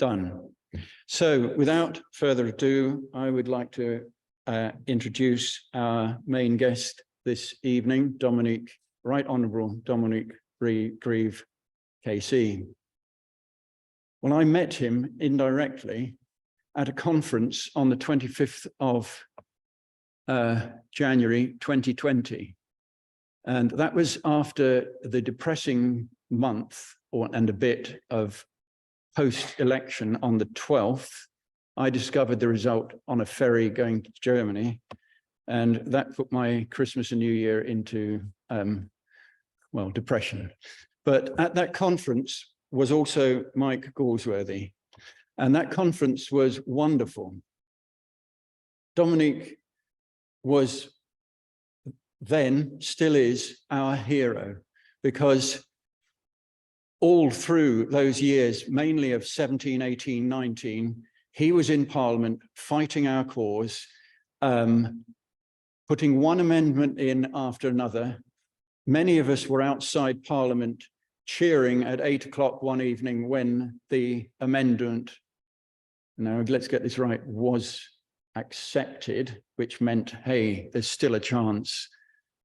done. So without further ado, I would like to introduce our main guest this evening, Right Honourable Dominic Grieve KC. Well, I met him indirectly at a conference on the 25th of January 2020. And that was after the depressing month and a bit of post-election on the 12th. I discovered the result on a ferry going to Germany, and that put my Christmas and New Year into, well, depression. But at that conference was also Mike Galsworthy, and that conference was wonderful. Dominic was then, still is, our hero, because all through those years, mainly of 17, 18, 19, he was in Parliament fighting our cause, putting one amendment in after another. Many of us were outside Parliament cheering at 8 o'clock one evening when the amendment, now let's get this right, was accepted, which meant, hey, there's still a chance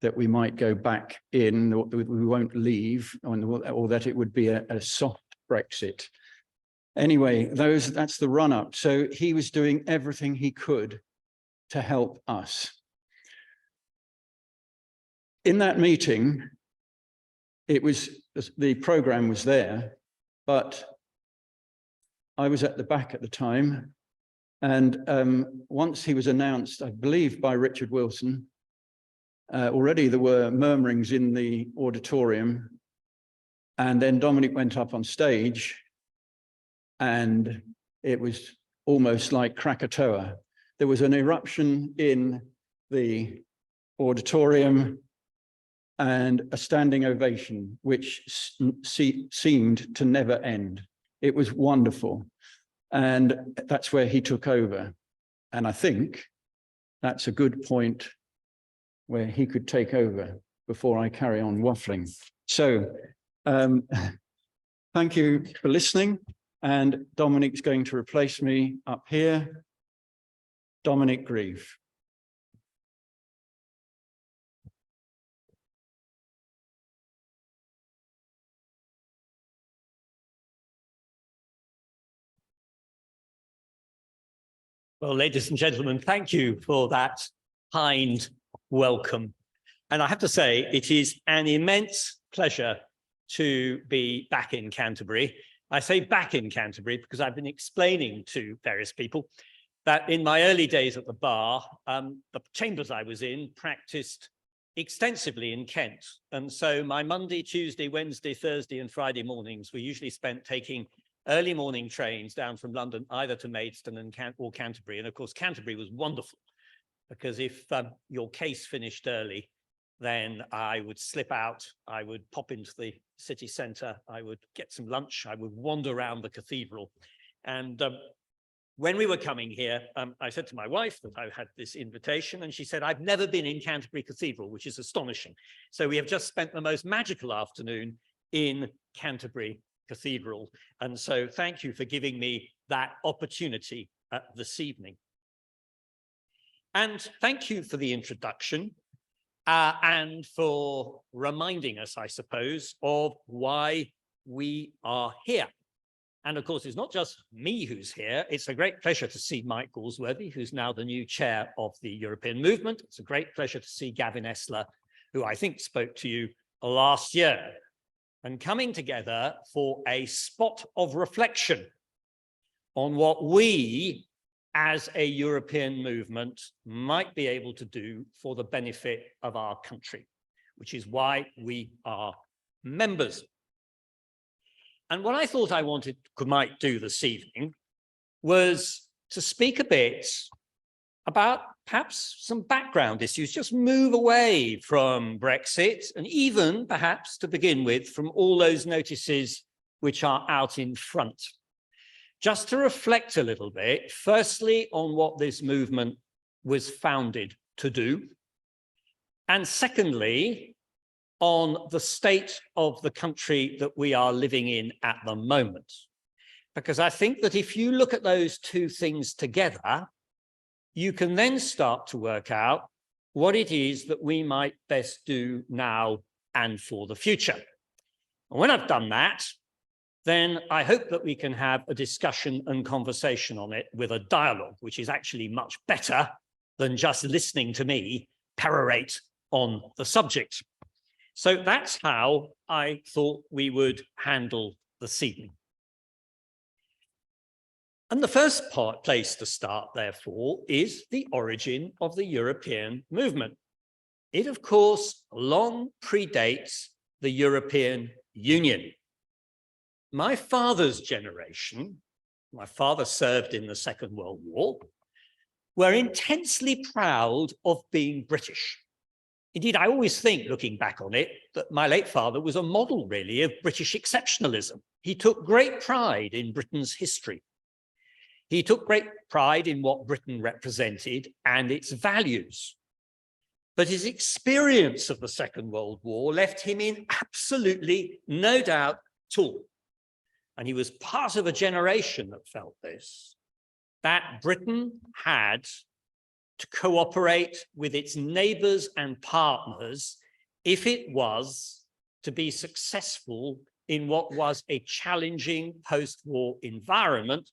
that we might go back in, or we won't leave, or that it would be a soft Brexit. Anyway, that's the run-up. So he was doing everything he could to help us. In that meeting, the programme was there, but I was at the back at the time. And once he was announced, I believe by Richard Wilson, already there were murmurings in the auditorium, and then Dominic went up on stage, and it was almost like Krakatoa. There was an eruption in the auditorium and a standing ovation, which seemed to never end. It was wonderful. And that's where he took over. And I think that's a good point where he could take over before I carry on waffling. So thank you for listening. And Dominic's going to replace me up here. Dominic Grieve. Well, ladies and gentlemen, thank you for that kind welcome. And I have to say, it is an immense pleasure to be back in Canterbury. I say back in Canterbury because I've been explaining to various people that in my early days at the bar, the chambers I was in practiced extensively in Kent. And so my Monday, Tuesday, Wednesday, Thursday and Friday mornings were usually spent taking early morning trains down from London, either to Maidstone or Canterbury. And of course, Canterbury was wonderful because if your case finished early, then I would slip out, I would pop into the city centre, I would get some lunch, I would wander around the cathedral. And when we were coming here, I said to my wife that I had this invitation, and she said, I've never been in Canterbury Cathedral, which is astonishing. So we have just spent the most magical afternoon in Canterbury Cathedral. And so thank you for giving me that opportunity this evening. And thank you for the introduction and for reminding us, I suppose, of why we are here. And of course, it's not just me who's here. It's a great pleasure to see Mike Galsworthy, who's now the new chair of the European Movement. It's a great pleasure to see Gavin Esler, who I think spoke to you last year, and coming together for a spot of reflection on what we as a European movement might be able to do for the benefit of our country, which is why we are members. And what I thought I might do this evening was to speak a bit about perhaps some background issues, just move away from Brexit, and even perhaps to begin with from all those notices which are out in front. Just to reflect a little bit, firstly, on what this movement was founded to do, and secondly, on the state of the country that we are living in at the moment. because I think that if you look at those two things together, you can then start to work out what it is that we might best do now and for the future. And when I've done that, then I hope that we can have a discussion and conversation on it with a dialogue, which is actually much better than just listening to me perorate on the subject. So that's how I thought we would handle this evening. And the first place to start, therefore, is the origin of the European movement. It, of course, long predates the European Union. My father's generation, my father served in the Second World War, were intensely proud of being British. Indeed, I always think, looking back on it, that my late father was a model, really, of British exceptionalism. He took great pride in Britain's history. He took great pride in what Britain represented and its values. But his experience of the Second World War left him in absolutely no doubt at all. And he was part of a generation that felt this, that Britain had to cooperate with its neighbors and partners if it was to be successful in what was a challenging post-war environment,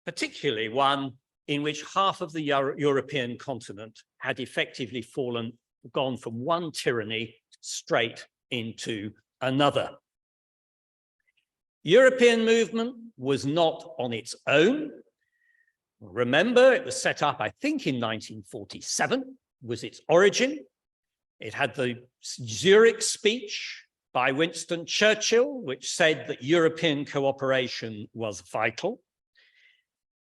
particularly one in which half of the European continent had effectively gone from one tyranny straight into another. European movement was not on its own. Remember, it was set up, I think, in 1947, was its origin. It had the Zurich speech by Winston Churchill, which said that European cooperation was vital.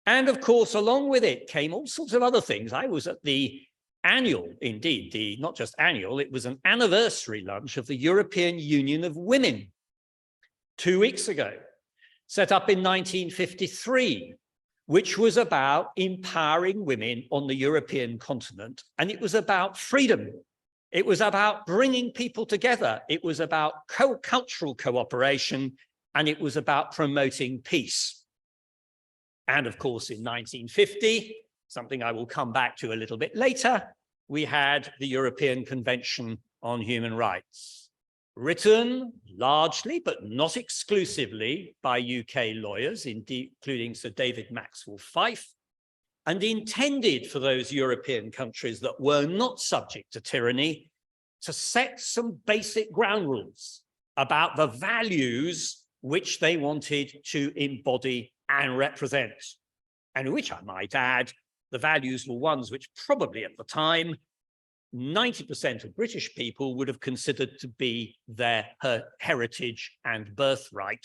And of course, along with it came all sorts of other things. I was at the annual, indeed, not just annual, it was an anniversary lunch of the European Union of Women 2 weeks ago, set up in 1953, which was about empowering women on the European continent. And it was about freedom. It was about bringing people together. It was about cultural cooperation, and it was about promoting peace. And of course, in 1950, something I will come back to a little bit later, we had the European Convention on Human Rights, written largely, but not exclusively, by UK lawyers, including Sir David Maxwell Fyfe, and intended for those European countries that were not subject to tyranny to set some basic ground rules about the values which they wanted to embody and represent, and which, I might add, the values were ones which probably at the time 90% of British people would have considered to be their heritage and birthright,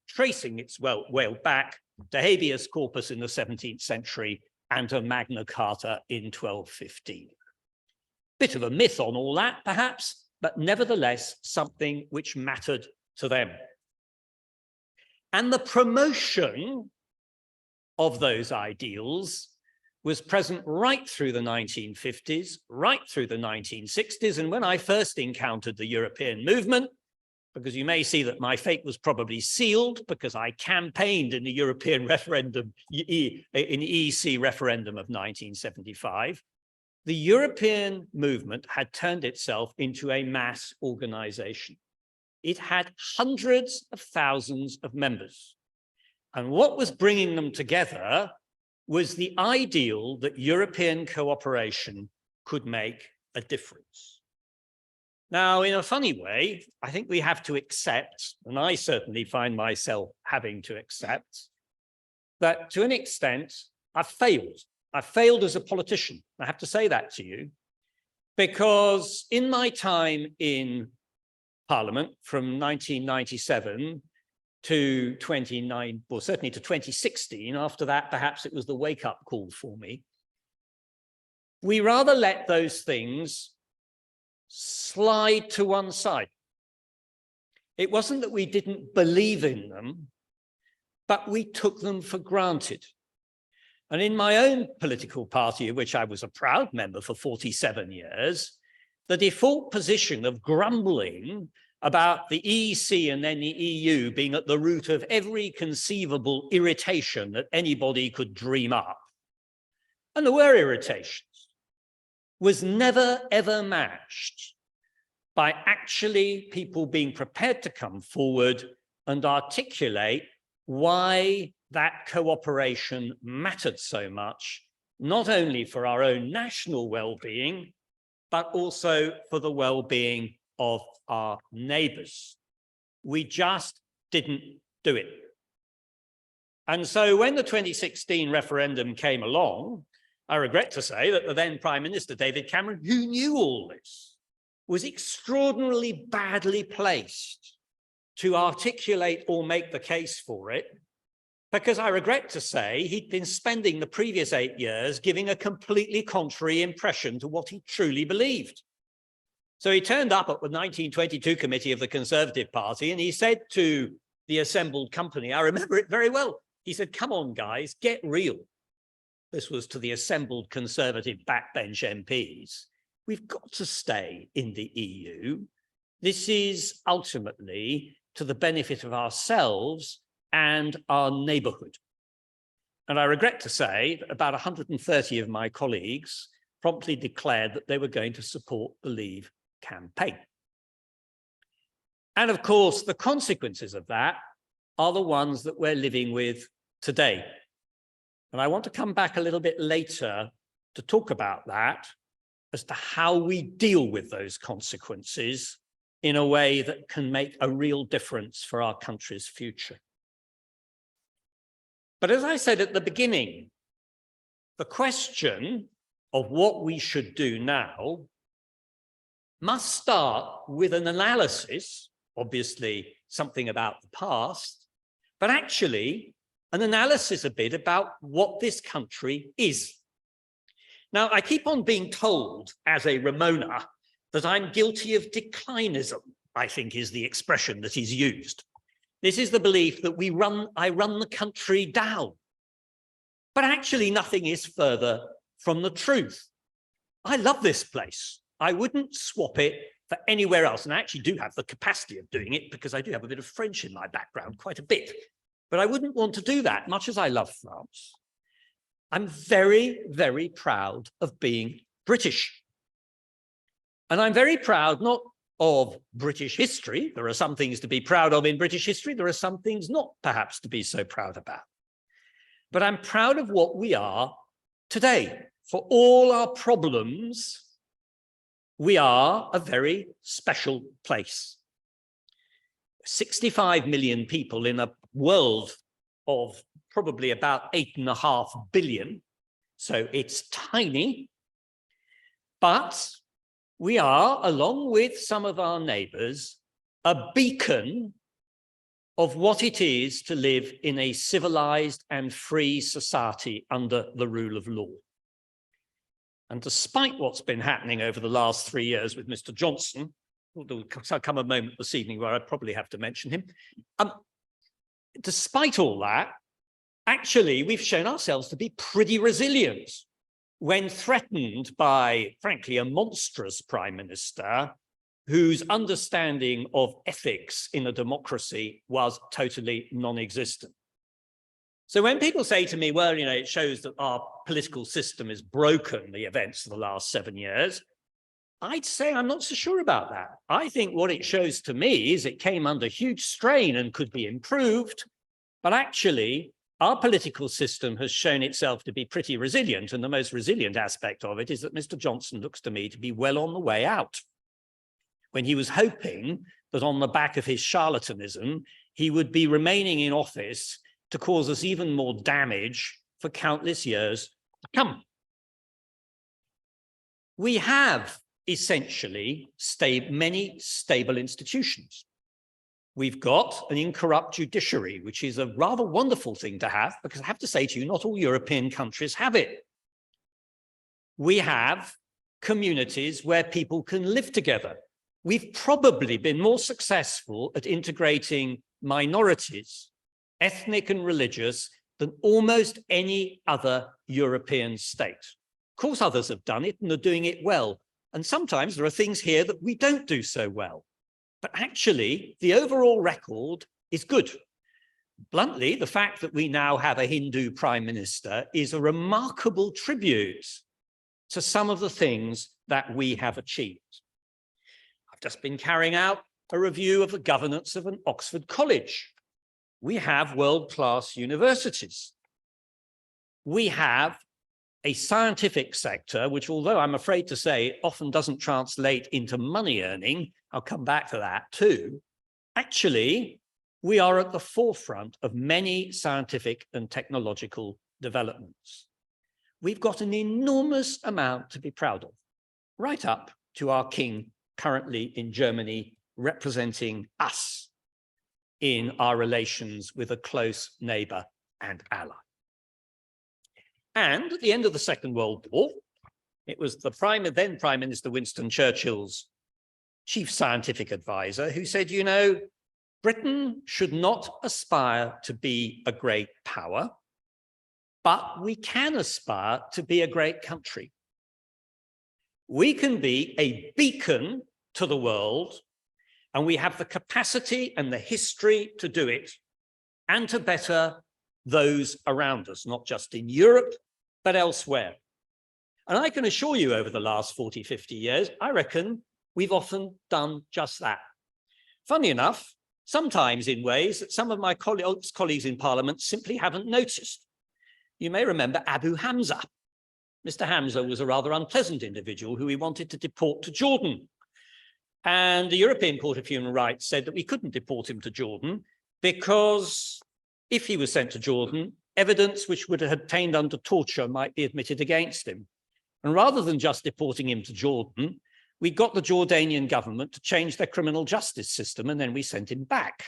tracing its well back to habeas corpus in the 17th century and to Magna Carta in 1215. Bit of a myth on all that, perhaps, but nevertheless something which mattered to them. And the promotion of those ideals was present right through the 1950s, right through the 1960s. And when I first encountered the European movement, because you may see that my fate was probably sealed because I campaigned in the European referendum, in the EEC referendum of 1975, the European movement had turned itself into a mass organization. It had hundreds of thousands of members. And what was bringing them together was the ideal that European cooperation could make a difference. Now, in a funny way, I think we have to accept, and I certainly find myself having to accept, that to an extent, I've failed. I failed as a politician. I have to say that to you, because in my time in Parliament from 1997 to 29, or certainly to 2016, after that, perhaps it was the wake-up call for me, we rather let those things slide to one side. It wasn't that we didn't believe in them, but we took them for granted. And in my own political party, of which I was a proud member for 47 years, the default position of grumbling about the EC and then the EU being at the root of every conceivable irritation that anybody could dream up, and there were irritations, was never, ever matched by actually people being prepared to come forward and articulate why that cooperation mattered so much, not only for our own national well-being, but also for the well-being of our neighbours. We just didn't do it. And so when the 2016 referendum came along, I regret to say that the then Prime Minister, David Cameron, who knew all this, was extraordinarily badly placed to articulate or make the case for it, because I regret to say he'd been spending the previous 8 years giving a completely contrary impression to what he truly believed. So he turned up at the 1922 committee of the Conservative Party and he said to the assembled company, I remember it very well, he said, "Come on, guys, get real." This was to the assembled Conservative backbench MPs. "We've got to stay in the EU. This is ultimately to the benefit of ourselves and our neighbourhood." And I regret to say that about 130 of my colleagues promptly declared that they were going to support the Leave campaign. And of course, the consequences of that are the ones that we're living with today. And I want to come back a little bit later to talk about that as to how we deal with those consequences in a way that can make a real difference for our country's future. But as I said at the beginning, the question of what we should do now must start with an analysis, obviously something about the past, but actually an analysis a bit about what this country is. Now, I keep on being told as a Ramona that I'm guilty of declinism, I think is the expression that is used. This is the belief that I run the country down. But actually nothing is further from the truth. I love this place. I wouldn't swap it for anywhere else. And I actually do have the capacity of doing it because I do have a bit of French in my background, quite a bit. But I wouldn't want to do that, much as I love France. I'm very, very proud of being British. And I'm very proud not of British history. There are some things to be proud of in British history. There are some things not perhaps to be so proud about. But I'm proud of what we are today. For all our problems, we are a very special place. 65 million people in a world of probably about 8.5 billion. So it's tiny, but we are, along with some of our neighbours, a beacon of what it is to live in a civilized and free society under the rule of law. And despite what's been happening over the last 3 years with Mr. Johnson, there'll come a moment this evening where I probably have to mention him. Despite all that, actually, we've shown ourselves to be pretty resilient when threatened by, frankly, a monstrous prime minister whose understanding of ethics in a democracy was totally non-existent. So when people say to me, well, you know, it shows that our political system is broken, the events of the last 7 years, I'd say I'm not so sure about that. I think what it shows to me is it came under huge strain and could be improved, but actually our political system has shown itself to be pretty resilient, and the most resilient aspect of it is that Mr. Johnson looks to me to be well on the way out. When he was hoping that on the back of his charlatanism, he would be remaining in office to cause us even more damage for countless years to come. We have essentially many stable institutions. We've got an incorrupt judiciary, which is a rather wonderful thing to have, because I have to say to you, not all European countries have it. We have communities where people can live together. We've probably been more successful at integrating minorities, ethnic and religious, than almost any other European state. Of course, others have done it and are doing it well. And sometimes there are things here that we don't do so well. But actually, the overall record is good. Bluntly, the fact that we now have a Hindu prime minister is a remarkable tribute to some of the things that we have achieved. I've just been carrying out a review of the governance of an Oxford college. We have world-class universities. We have a scientific sector, which, although I'm afraid to say often doesn't translate into money earning, I'll come back to that too. Actually, we are at the forefront of many scientific and technological developments. We've got an enormous amount to be proud of, right up to our king currently in Germany, representing us in our relations with a close neighbor and ally. And at the end of the Second World War, it was the then Prime Minister Winston Churchill's chief scientific advisor who said, you know, Britain should not aspire to be a great power, but we can aspire to be a great country. We can be a beacon to the world, and we have the capacity and the history to do it and to better those around us, not just in Europe, but elsewhere. And I can assure you over the last 40, 50 years, I reckon we've often done just that. Funny enough, sometimes in ways that some of my colleagues in Parliament simply haven't noticed. You may remember Abu Hamza. Mr. Hamza was a rather unpleasant individual who we wanted to deport to Jordan. And the European Court of Human Rights said that we couldn't deport him to Jordan because if he was sent to Jordan, evidence which would have obtained under torture might be admitted against him. And rather than just deporting him to Jordan, we got the Jordanian government to change their criminal justice system, and then we sent him back.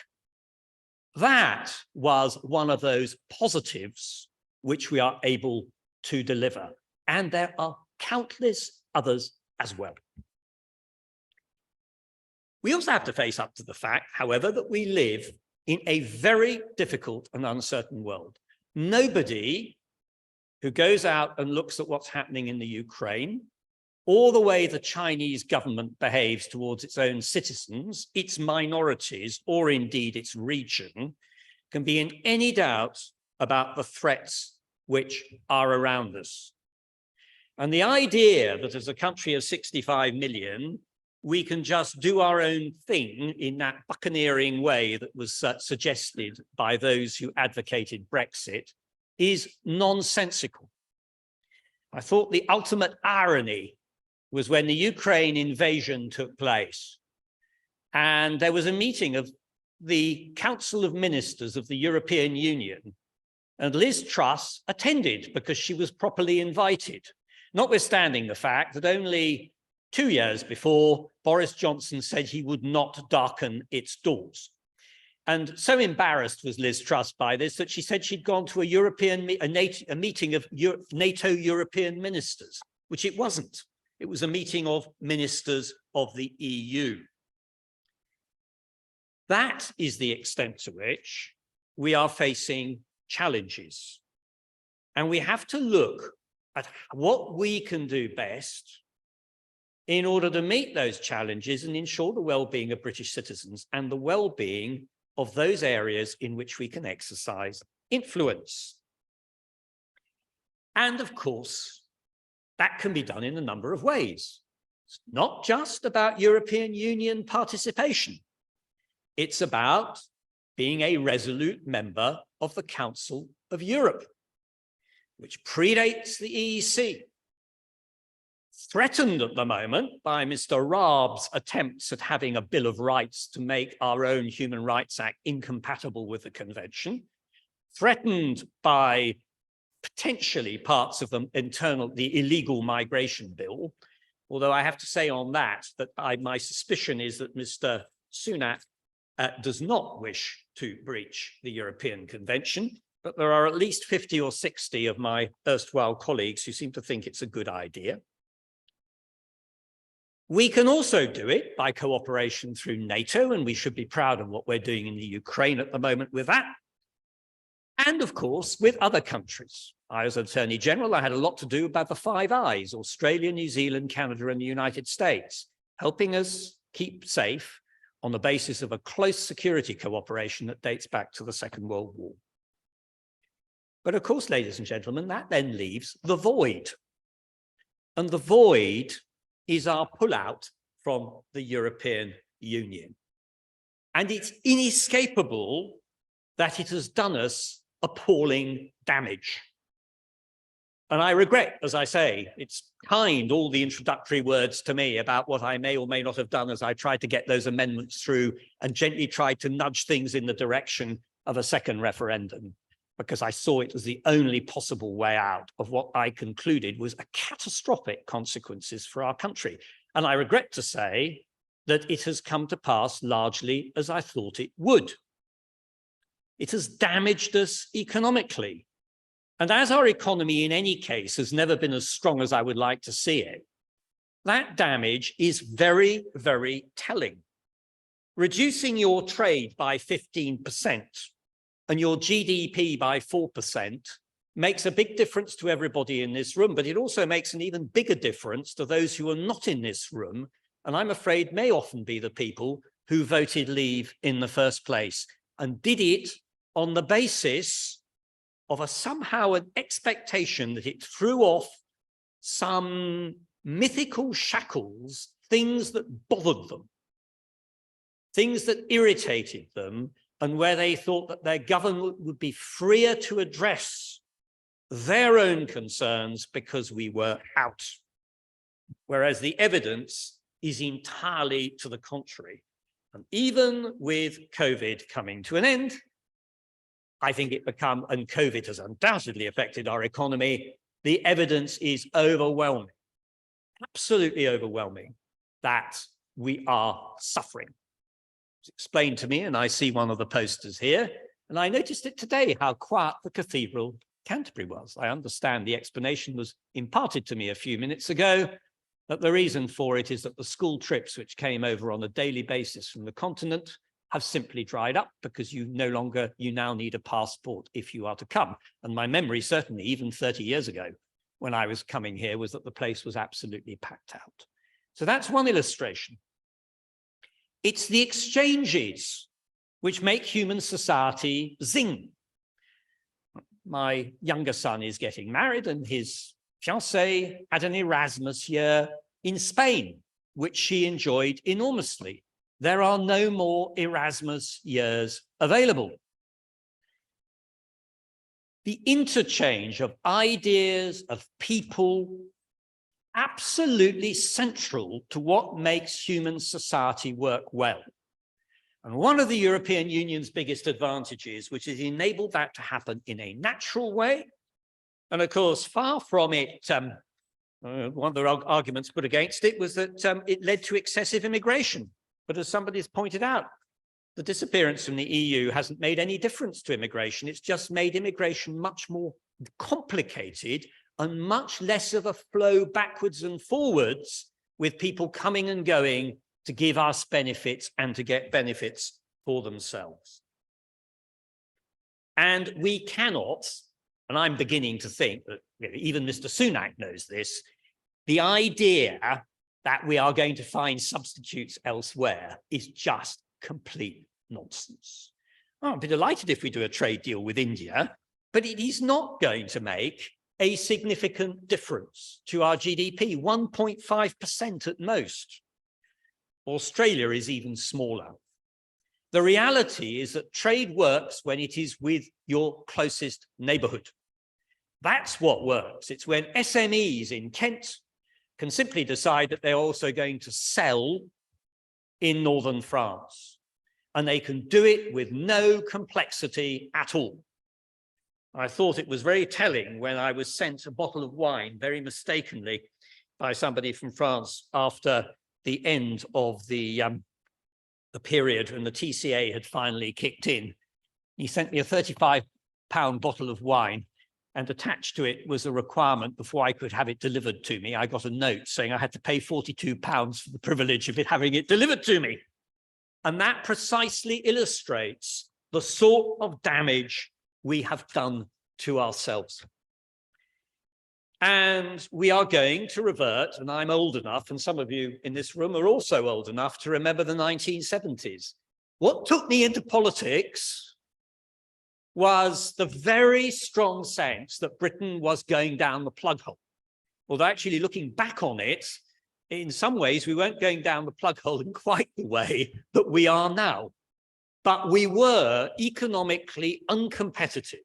That was one of those positives which we are able to deliver. And there are countless others as well. We also have to face up to the fact, however, that we live in a very difficult and uncertain world. Nobody who goes out and looks at what's happening in the Ukraine, or the way the Chinese government behaves towards its own citizens, its minorities, or indeed its region, can be in any doubt about the threats which are around us. And the idea that as a country of 65 million, we can just do our own thing in that buccaneering way that was suggested by those who advocated Brexit is nonsensical. I thought the ultimate irony was when the Ukraine invasion took place, and there was a meeting of the Council of Ministers of the European Union, and Liz Truss attended because she was properly invited, notwithstanding the fact that only 2 years before, Boris Johnson said he would not darken its doors. And so embarrassed was Liz Truss by this that she said she'd gone to a meeting of NATO European ministers, which it wasn't. It was a meeting of ministers of the EU. That is the extent to which we are facing challenges. And we have to look at what we can do best in order to meet those challenges and ensure the well-being of British citizens and the well-being of those areas in which we can exercise influence. And of course, that can be done in a number of ways. It's not just about European Union participation. It's about being a resolute member of the Council of Europe, which predates the EEC, threatened at the moment by Mr. Raab's attempts at having a Bill of Rights to make our own Human Rights Act incompatible with the Convention, threatened by potentially parts of the illegal migration bill, although I have to say on that my suspicion is that Mr. Sunak does not wish to breach the European Convention, but there are at least 50 or 60 of my erstwhile colleagues who seem to think it's a good idea. We can also do it by cooperation through NATO, and we should be proud of what we're doing in the Ukraine at the moment with that. And of course, with other countries. I, as Attorney General, I had a lot to do about the Five Eyes, Australia, New Zealand, Canada, and the United States, helping us keep safe on the basis of a close security cooperation that dates back to the Second World War. But of course, ladies and gentlemen, that then leaves the void. And the void is our pullout from the European Union. And it's inescapable that it has done us appalling damage. And I regret, as I say, it's kind, all the introductory words to me about what I may or may not have done as I tried to get those amendments through and gently tried to nudge things in the direction of a second referendum, because I saw it as the only possible way out of what I concluded was a catastrophic consequences for our country. And I regret to say that it has come to pass largely as I thought it would. It has damaged us economically. And as our economy in any case has never been as strong as I would like to see it, that damage is very, very telling. Reducing your trade by 15% and your GDP by 4% makes a big difference to everybody in this room, but it also makes an even bigger difference to those who are not in this room, and I'm afraid may often be the people who voted leave in the first place and did it on the basis of somehow an expectation that it threw off some mythical shackles, things that bothered them, things that irritated them, and where they thought that their government would be freer to address their own concerns because we were out. Whereas the evidence is entirely to the contrary. And even with COVID coming to an end, I think and COVID has undoubtedly affected our economy, the evidence is overwhelming, absolutely overwhelming, that we are suffering. It's explained to me, and I see one of the posters here, and I noticed it today, how quiet the Cathedral Canterbury was. I understand the explanation was imparted to me a few minutes ago, that the reason for it is that the school trips which came over on a daily basis from the continent have simply dried up because you now need a passport if you are to come. And my memory, certainly even 30 years ago, when I was coming here, was that the place was absolutely packed out. So that's one illustration. It's the exchanges which make human society zing. My younger son is getting married and his fiancée had an Erasmus year in Spain, which she enjoyed enormously. There are no more Erasmus years available. The interchange of ideas, of people, absolutely central to what makes human society work well. And one of the European Union's biggest advantages, which has enabled that to happen in a natural way, and of course, far from it, one of the arguments put against it was that it led to excessive immigration. But as somebody's pointed out, the disappearance from the EU hasn't made any difference to immigration. It's just made immigration much more complicated and much less of a flow backwards and forwards with people coming and going to give us benefits and to get benefits for themselves. And we cannot, and I'm beginning to think that even Mr. Sunak knows this, the idea that we are going to find substitutes elsewhere is just complete nonsense. I'd be delighted if we do a trade deal with India, but it is not going to make a significant difference to our GDP, 1.5% at most. Australia is even smaller. The reality is that trade works when it is with your closest neighborhood. That's what works. It's when SMEs in Kent can simply decide that they're also going to sell in northern France, and they can do it with no complexity at all. I thought it was very telling when I was sent a bottle of wine very mistakenly by somebody from France after the end of the period when the TCA had finally kicked in. He sent me a 35-pound bottle of wine, and attached to it was a requirement before I could have it delivered to me. I got a note saying I had to pay £42 for the privilege of having it delivered to me. And that precisely illustrates the sort of damage we have done to ourselves. And we are going to revert, and I'm old enough, and some of you in this room are also old enough to remember the 1970s. What took me into politics was the very strong sense that Britain was going down the plug hole. Although actually looking back on it, in some ways, we weren't going down the plug hole in quite the way that we are now. But we were economically uncompetitive.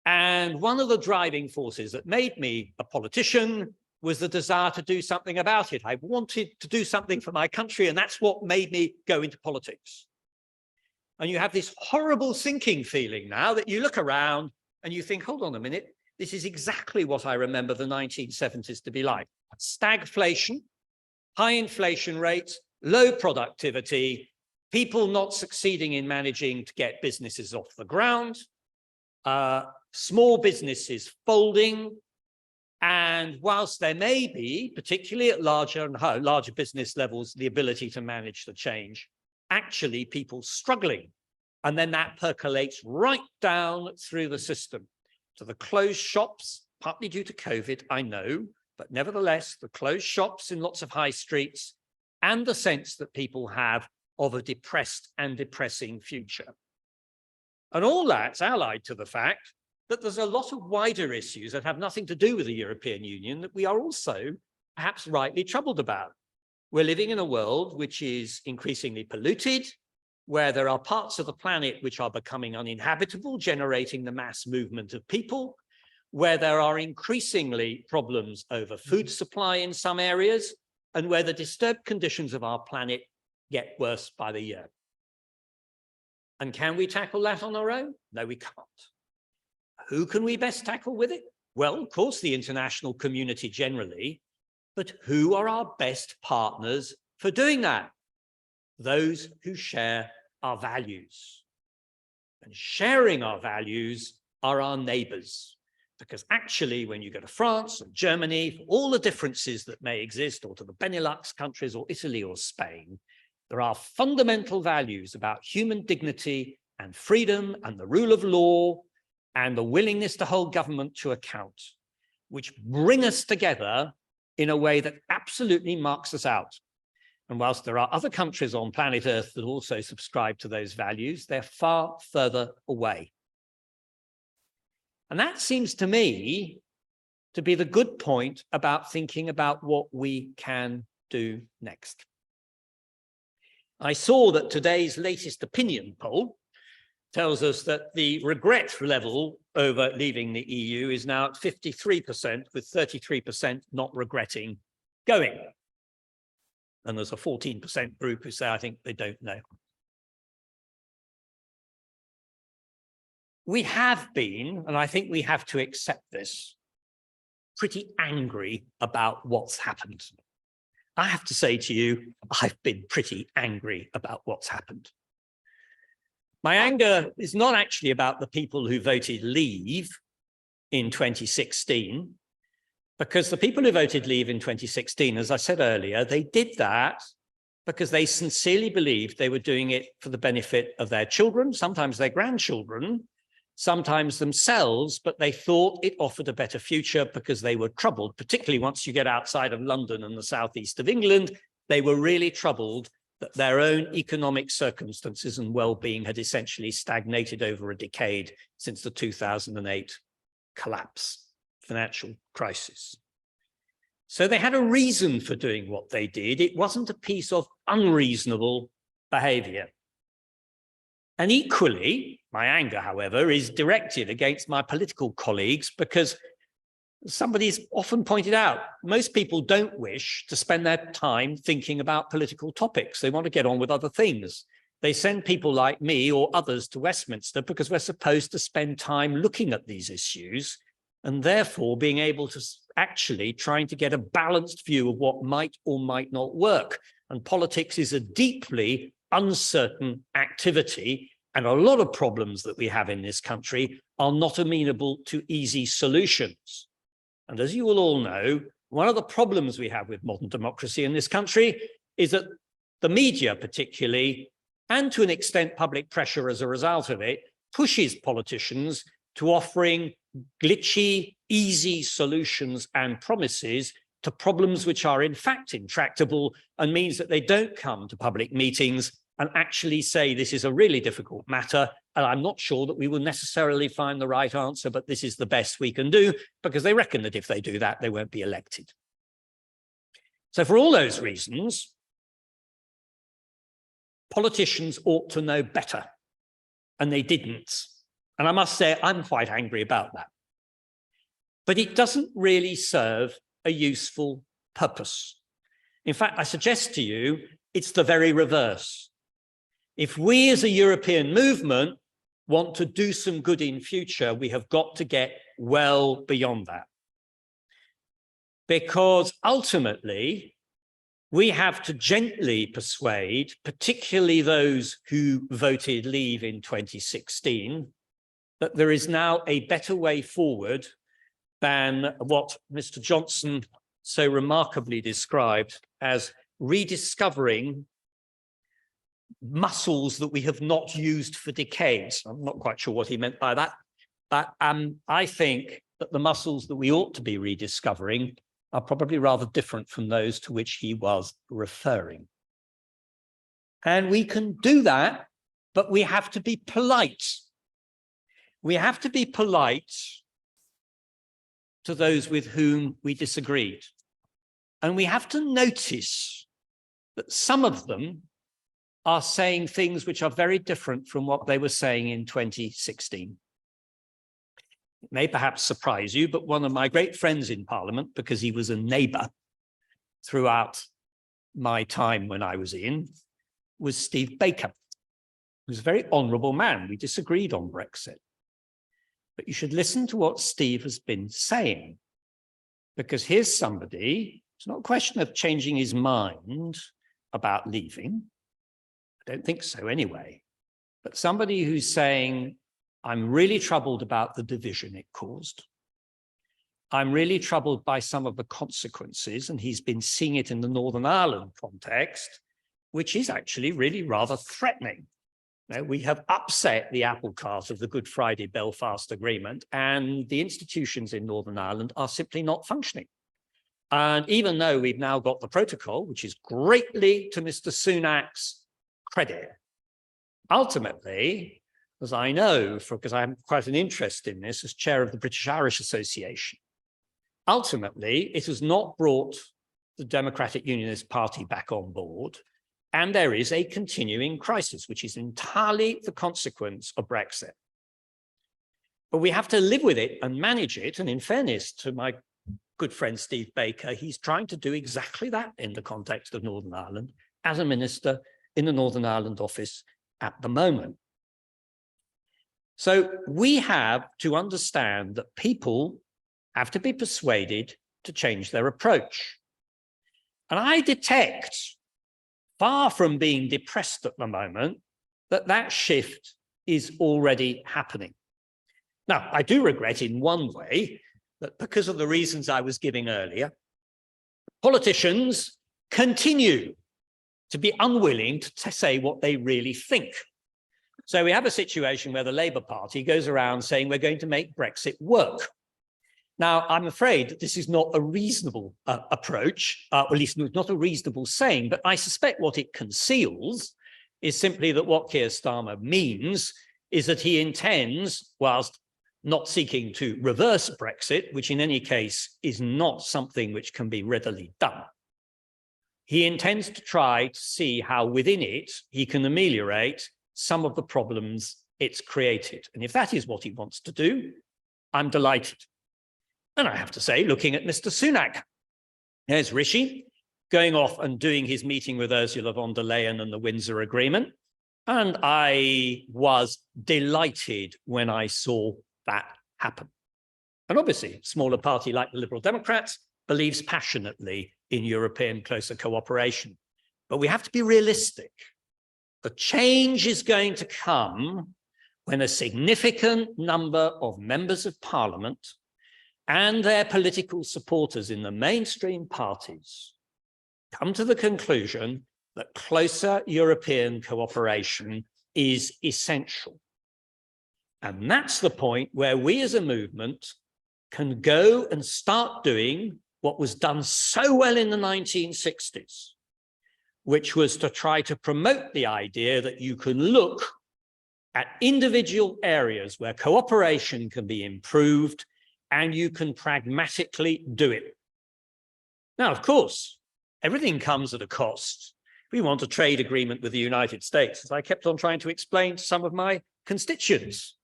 And one of the driving forces that made me a politician was the desire to do something about it. I wanted to do something for my country, and that's what made me go into politics. And you have this horrible sinking feeling now that you look around and you think, hold on a minute, this is exactly what I remember the 1970s to be like. Stagflation, high inflation rates, low productivity, people not succeeding in managing to get businesses off the ground, small businesses folding. And whilst there may be, particularly at larger business levels, the ability to manage the change, actually people struggling. And then that percolates right down through the system to the closed shops, partly due to COVID, I know, but nevertheless, the closed shops in lots of high streets and the sense that people have of a depressed and depressing future. And all that's allied to the fact that there's a lot of wider issues that have nothing to do with the European Union that we are also perhaps rightly troubled about. We're living in a world which is increasingly polluted, where there are parts of the planet which are becoming uninhabitable, generating the mass movement of people, where there are increasingly problems over food supply in some areas, and where the disturbed conditions of our planet get worse by the year. And can we tackle that on our own? No, we can't. Who can we best tackle with it? Well, of course, the international community generally, but who are our best partners for doing that? Those who share our values. And sharing our values are our neighbors. Because actually, when you go to France or Germany, for all the differences that may exist, or to the Benelux countries or Italy or Spain, there are fundamental values about human dignity and freedom and the rule of law and the willingness to hold government to account, which bring us together in a way that absolutely marks us out. And whilst there are other countries on planet Earth that also subscribe to those values, they're far further away. And that seems to me to be the good point about thinking about what we can do next. I saw that today's latest opinion poll tells us that the regret level over leaving the EU is now at 53%, with 33% not regretting going. And there's a 14% group who say, I think they don't know. We have been, and I think we have to accept this, pretty angry about what's happened. I have to say to you, I've been pretty angry about what's happened. My anger is not actually about the people who voted leave in 2016, because the people who voted leave in 2016, as I said earlier, they did that because they sincerely believed they were doing it for the benefit of their children, sometimes their grandchildren, sometimes themselves, but they thought it offered a better future because they were troubled, particularly once you get outside of London and the southeast of England. They were really troubled that their own economic circumstances and well-being had essentially stagnated over a decade since the 2008 collapse, financial crisis. So they had a reason for doing what they did. It wasn't a piece of unreasonable behavior. And equally, my anger, however, is directed against my political colleagues because somebody's often pointed out, most people don't wish to spend their time thinking about political topics. They want to get on with other things. They send people like me or others to Westminster because we're supposed to spend time looking at these issues and therefore being able to actually trying to get a balanced view of what might or might not work. And politics is a deeply uncertain activity, and a lot of problems that we have in this country are not amenable to easy solutions. And as you will all know, one of the problems we have with modern democracy in this country is that the media particularly, and to an extent public pressure as a result of it, pushes politicians to offering glitchy, easy solutions and promises to problems which are in fact intractable, and means that they don't come to public meetings and actually say this is a really difficult matter, and I'm not sure that we will necessarily find the right answer, but this is the best we can do, because they reckon that if they do that, they won't be elected. So for all those reasons, politicians ought to know better, and they didn't. And I must say, I'm quite angry about that. But it doesn't really serve a useful purpose. In fact, I suggest to you, it's the very reverse. If we as a European movement want to do some good in future, we have got to get well beyond that. Because ultimately, we have to gently persuade, particularly those who voted leave in 2016, that there is now a better way forward than what Mr. Johnson so remarkably described as rediscovering muscles that we have not used for decades. I'm not quite sure what he meant by that, but I think that the muscles that we ought to be rediscovering are probably rather different from those to which he was referring. And we can do that, but we have to be polite. We have to be polite to those with whom we disagreed. And we have to notice that some of them are saying things which are very different from what they were saying in 2016. It may perhaps surprise you, but one of my great friends in Parliament, because he was a neighbour throughout my time when I was in, was Steve Baker, who's a very honourable man. We disagreed on Brexit. But you should listen to what Steve has been saying, because here's somebody, it's not a question of changing his mind about leaving. I don't think so anyway. But somebody who's saying, I'm really troubled about the division it caused. I'm really troubled by some of the consequences, and he's been seeing it in the Northern Ireland context, which is actually really rather threatening. Now, we have upset the apple cart of the Good Friday Belfast Agreement, and the institutions in Northern Ireland are simply not functioning. And even though we've now got the protocol, which is greatly to Mr. Sunak's credit, ultimately, as I know, because I have quite an interest in this as chair of the British Irish Association, ultimately, it has not brought the Democratic Unionist Party back on board. And there is a continuing crisis, which is entirely the consequence of Brexit. But we have to live with it and manage it. And in fairness to my good friend Steve Baker, he's trying to do exactly that in the context of Northern Ireland as a minister in the Northern Ireland office at the moment. So we have to understand that people have to be persuaded to change their approach. And I detect, far from being depressed at the moment, that that shift is already happening. Now, I do regret in one way that because of the reasons I was giving earlier, politicians continue to be unwilling to say what they really think. So we have a situation where the Labour Party goes around saying we're going to make Brexit work. Now, I'm afraid that this is not a reasonable approach, or at least not a reasonable saying, but I suspect what it conceals is simply that what Keir Starmer means is that he intends, whilst not seeking to reverse Brexit, which in any case is not something which can be readily done, he intends to try to see how within it he can ameliorate some of the problems it's created. And if that is what he wants to do, I'm delighted. And I have to say, looking at Mr. Sunak, there's Rishi going off and doing his meeting with Ursula von der Leyen and the Windsor Agreement. And I was delighted when I saw that happen. And obviously, a smaller party like the Liberal Democrats believes passionately in European closer cooperation. But we have to be realistic. The change is going to come when a significant number of members of Parliament and their political supporters in the mainstream parties come to the conclusion that closer European cooperation is essential. And that's the point where we as a movement can go and start doing what was done so well in the 1960s, which was to try to promote the idea that you can look at individual areas where cooperation can be improved and you can pragmatically do it. Now, of course, everything comes at a cost. We want a trade agreement with the United States, as I kept on trying to explain to some of my constituents.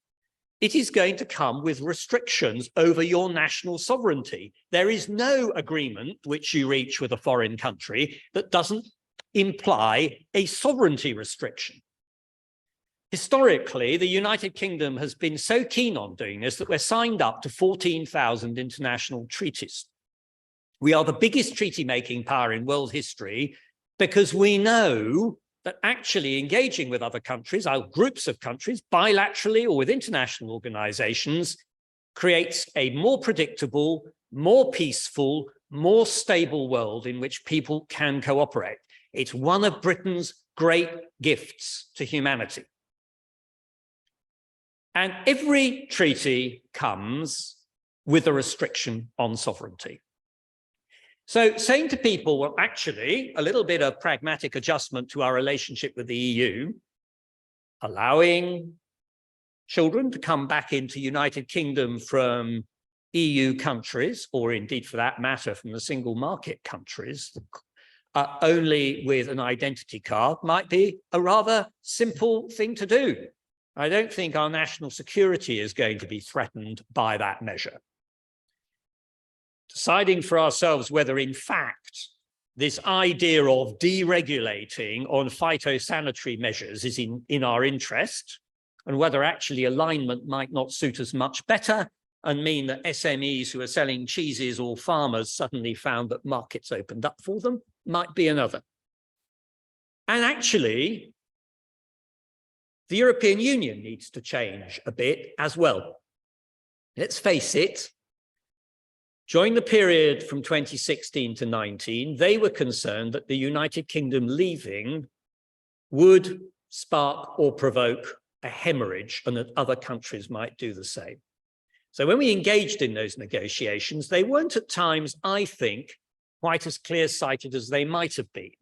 It is going to come with restrictions over your national sovereignty. There is no agreement which you reach with a foreign country that doesn't imply a sovereignty restriction. Historically, the United Kingdom has been so keen on doing this that we're signed up to 14,000 international treaties. We are the biggest treaty-making power in world history because we know that actually engaging with other countries, our groups of countries, bilaterally or with international organizations, creates a more predictable, more peaceful, more stable world in which people can cooperate. It's one of Britain's great gifts to humanity. And every treaty comes with a restriction on sovereignty. So saying to people, well, actually, a little bit of pragmatic adjustment to our relationship with the EU, allowing children to come back into United Kingdom from EU countries, or indeed for that matter, from the single market countries, only with an identity card might be a rather simple thing to do. I don't think our national security is going to be threatened by that measure. Deciding for ourselves whether, in fact, this idea of deregulating on phytosanitary measures is in our interest, and whether actually alignment might not suit us much better and mean that SMEs who are selling cheeses or farmers suddenly found that markets opened up for them, might be another. And actually, the European Union needs to change a bit as well. Let's face it, during the period from 2016 to 19, they were concerned that the United Kingdom leaving would spark or provoke a hemorrhage and that other countries might do the same. So when we engaged in those negotiations, they weren't at times, I think, quite as clear-sighted as they might have been.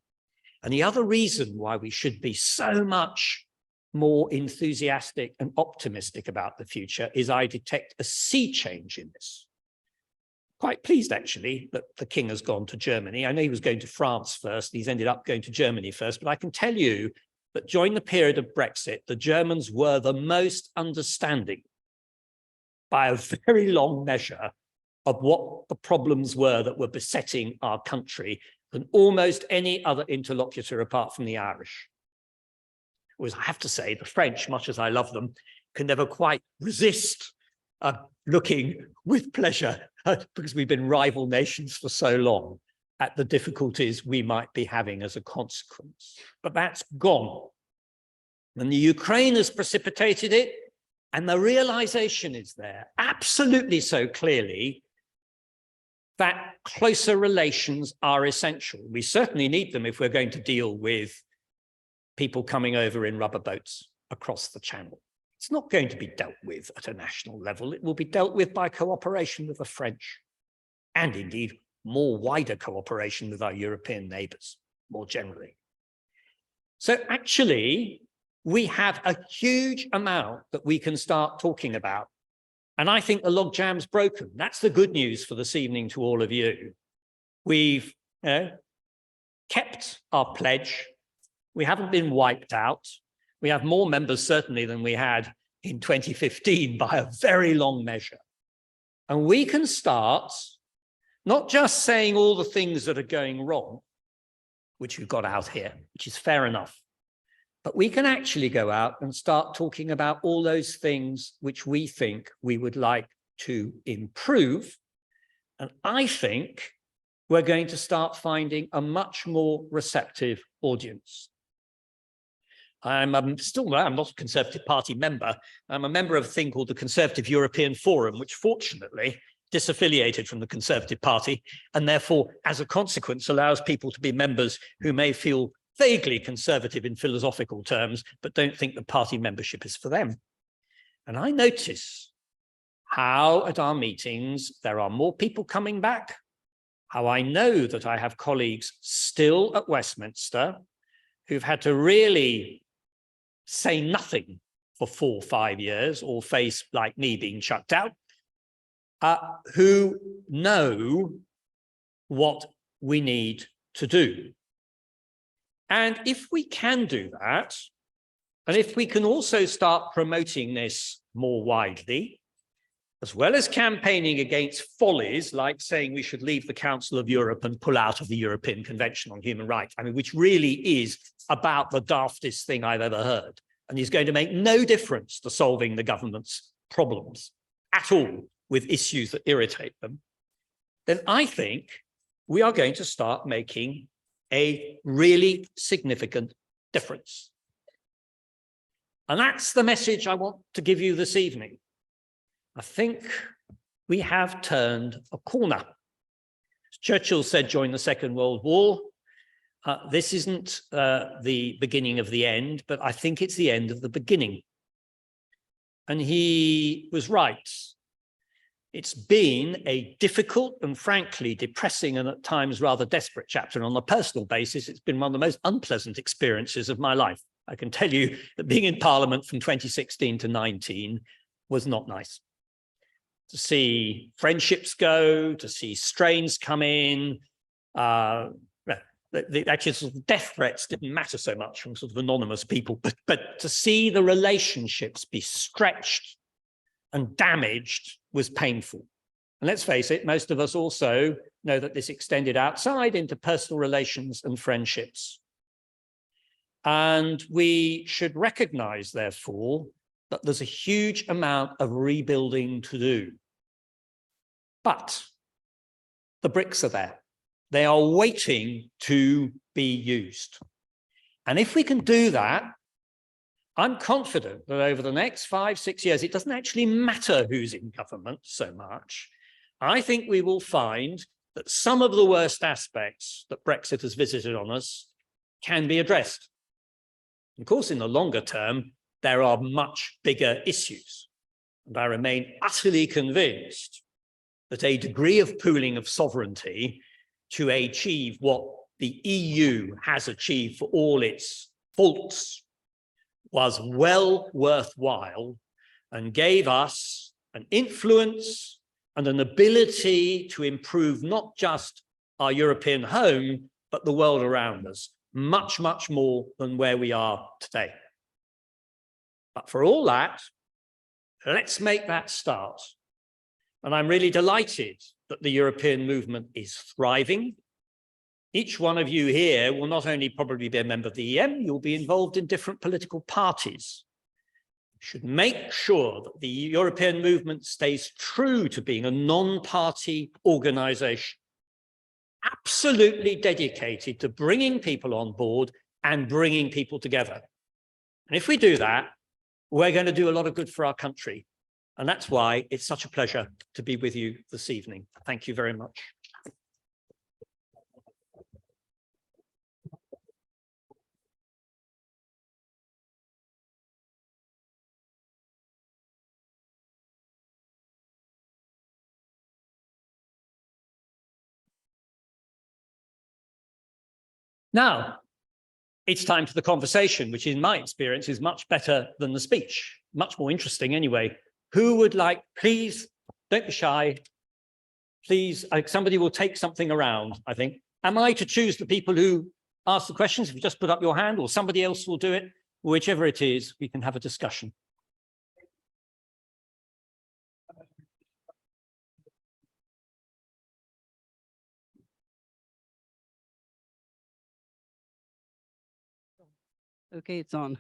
And the other reason why we should be so much more enthusiastic and optimistic about the future is I detect a sea change in this. Quite pleased, actually, that the king has gone to Germany. I know he was going to France first. He's ended up going to Germany first. But I can tell you that during the period of Brexit, the Germans were the most understanding by a very long measure of what the problems were that were besetting our country than almost any other interlocutor apart from the Irish. Whereas I have to say, the French, much as I love them, can never quite resist looking with pleasure, because we've been rival nations for so long, at the difficulties we might be having as a consequence. But that's gone. And the Ukraine has precipitated it, and the realization is there, absolutely so clearly, that closer relations are essential. We certainly need them if we're going to deal with people coming over in rubber boats across the channel. It's not going to be dealt with at a national level. It will be dealt with by cooperation with the French, and indeed more wider cooperation with our European neighbours more generally. So actually, we have a huge amount that we can start talking about. And I think the logjam's broken. That's the good news for this evening to all of you. We've kept our pledge. We haven't been wiped out. We have more members certainly than we had in 2015 by a very long measure. And we can start not just saying all the things that are going wrong, which we've got out here, which is fair enough, but we can actually go out and start talking about all those things which we think we would like to improve. And I think we're going to start finding a much more receptive audience. I'm not a Conservative Party member. I'm a member of a thing called the Conservative European Forum, which fortunately disaffiliated from the Conservative Party, and therefore, as a consequence, allows people to be members who may feel vaguely conservative in philosophical terms, but don't think the party membership is for them. And I notice how at our meetings there are more people coming back, how I know that I have colleagues still at Westminster who've had to really say nothing for 4 or 5 years or face, like me, being chucked out, who know what we need to do. And if we can do that, and if we can also start promoting this more widely, as well as campaigning against follies like saying we should leave the Council of Europe and pull out of the European Convention on Human Rights, I mean, which really is about the daftest thing I've ever heard, and is going to make no difference to solving the government's problems at all with issues that irritate them, then I think we are going to start making a really significant difference. And that's the message I want to give you this evening. I think we have turned a corner. As Churchill said during the Second World War, this isn't the beginning of the end, but I think it's the end of the beginning. And he was right. It's been a difficult and frankly depressing and at times rather desperate chapter. And on a personal basis, it's been one of the most unpleasant experiences of my life. I can tell you that being in Parliament from 2016 to 19 was not nice. To see friendships go, to see strains come in, actually sort of death threats didn't matter so much from sort of anonymous people, but to see the relationships be stretched and damaged was painful. And let's face it, most of us also know that this extended outside into personal relations and friendships. And we should recognize, therefore, that there's a huge amount of rebuilding to do. But the bricks are there. They are waiting to be used. And if we can do that, I'm confident that over the next 5, 6 years, it doesn't actually matter who's in government so much. I think we will find that some of the worst aspects that Brexit has visited on us can be addressed. Of course, in the longer term, there are much bigger issues. And I remain utterly convinced that a degree of pooling of sovereignty to achieve what the EU has achieved for all its faults was well worthwhile and gave us an influence and an ability to improve not just our European home, but the world around us, much, much more than where we are today. But for all that, let's make that start. And I'm really delighted that the European movement is thriving. Each one of you here will not only probably be a member of the EM, you'll be involved in different political parties. You should make sure that the European movement stays true to being a non-party organization, absolutely dedicated to bringing people on board and bringing people together. And if we do that, we're going to do a lot of good for our country. And that's why it's such a pleasure to be with you this evening. Thank you very much. Now, it's time for the conversation, which in my experience is much better than the speech, much more interesting anyway. Who would like, please, don't be shy. Please, somebody will take something around, I think. Am I to choose the people who ask the questions? If you just put up your hand, or somebody else will do it, whichever it is, we can have a discussion. Okay, it's on.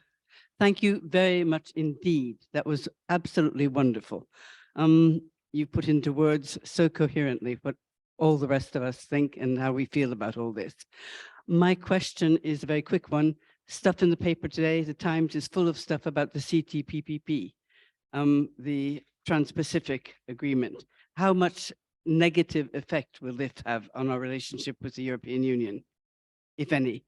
Thank you very much indeed. That was absolutely wonderful. You put into words so coherently what all the rest of us think and how we feel about all this. My question is a very quick one. Stuff in the paper today, the Times is full of stuff about the CTPPP, the Trans-Pacific Agreement. How much negative effect will this have on our relationship with the European Union, if any?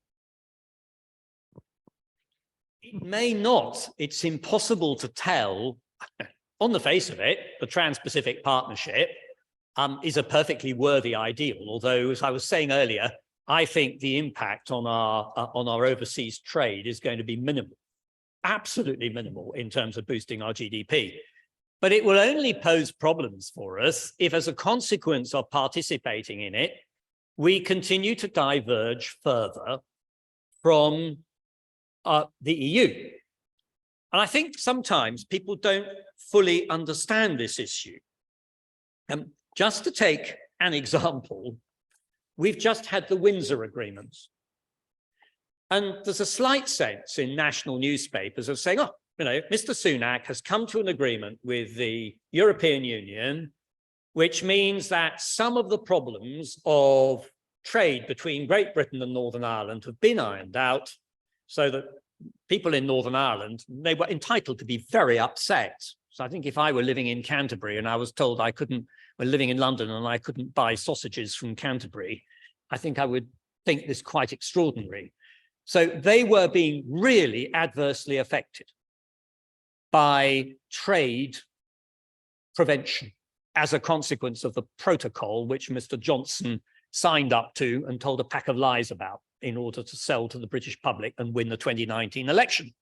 It may not. It's impossible to tell. on the face of it, the Trans-Pacific Partnership is a perfectly worthy ideal, although, as I was saying earlier, I think the impact on our overseas trade is going to be minimal, absolutely minimal in terms of boosting our GDP. But it will only pose problems for us if, as a consequence of participating in it, we continue to diverge further from the EU. And I think sometimes people don't fully understand this issue. Just to take an example, we've just had the Windsor Agreement. And there's a slight sense in national newspapers of saying, oh, you know, Mr. Sunak has come to an agreement with the European Union, which means that some of the problems of trade between Great Britain and Northern Ireland have been ironed out, so that people in Northern Ireland, they were entitled to be very upset. So I think if I were living in Canterbury and I was told I couldn't, we're living in London and I couldn't buy sausages from Canterbury, I think I would think this quite extraordinary. So they were being really adversely affected by trade prevention as a consequence of the protocol which Mr. Johnson signed up to and told a pack of lies about in order to sell to the British public and win the 2019 election.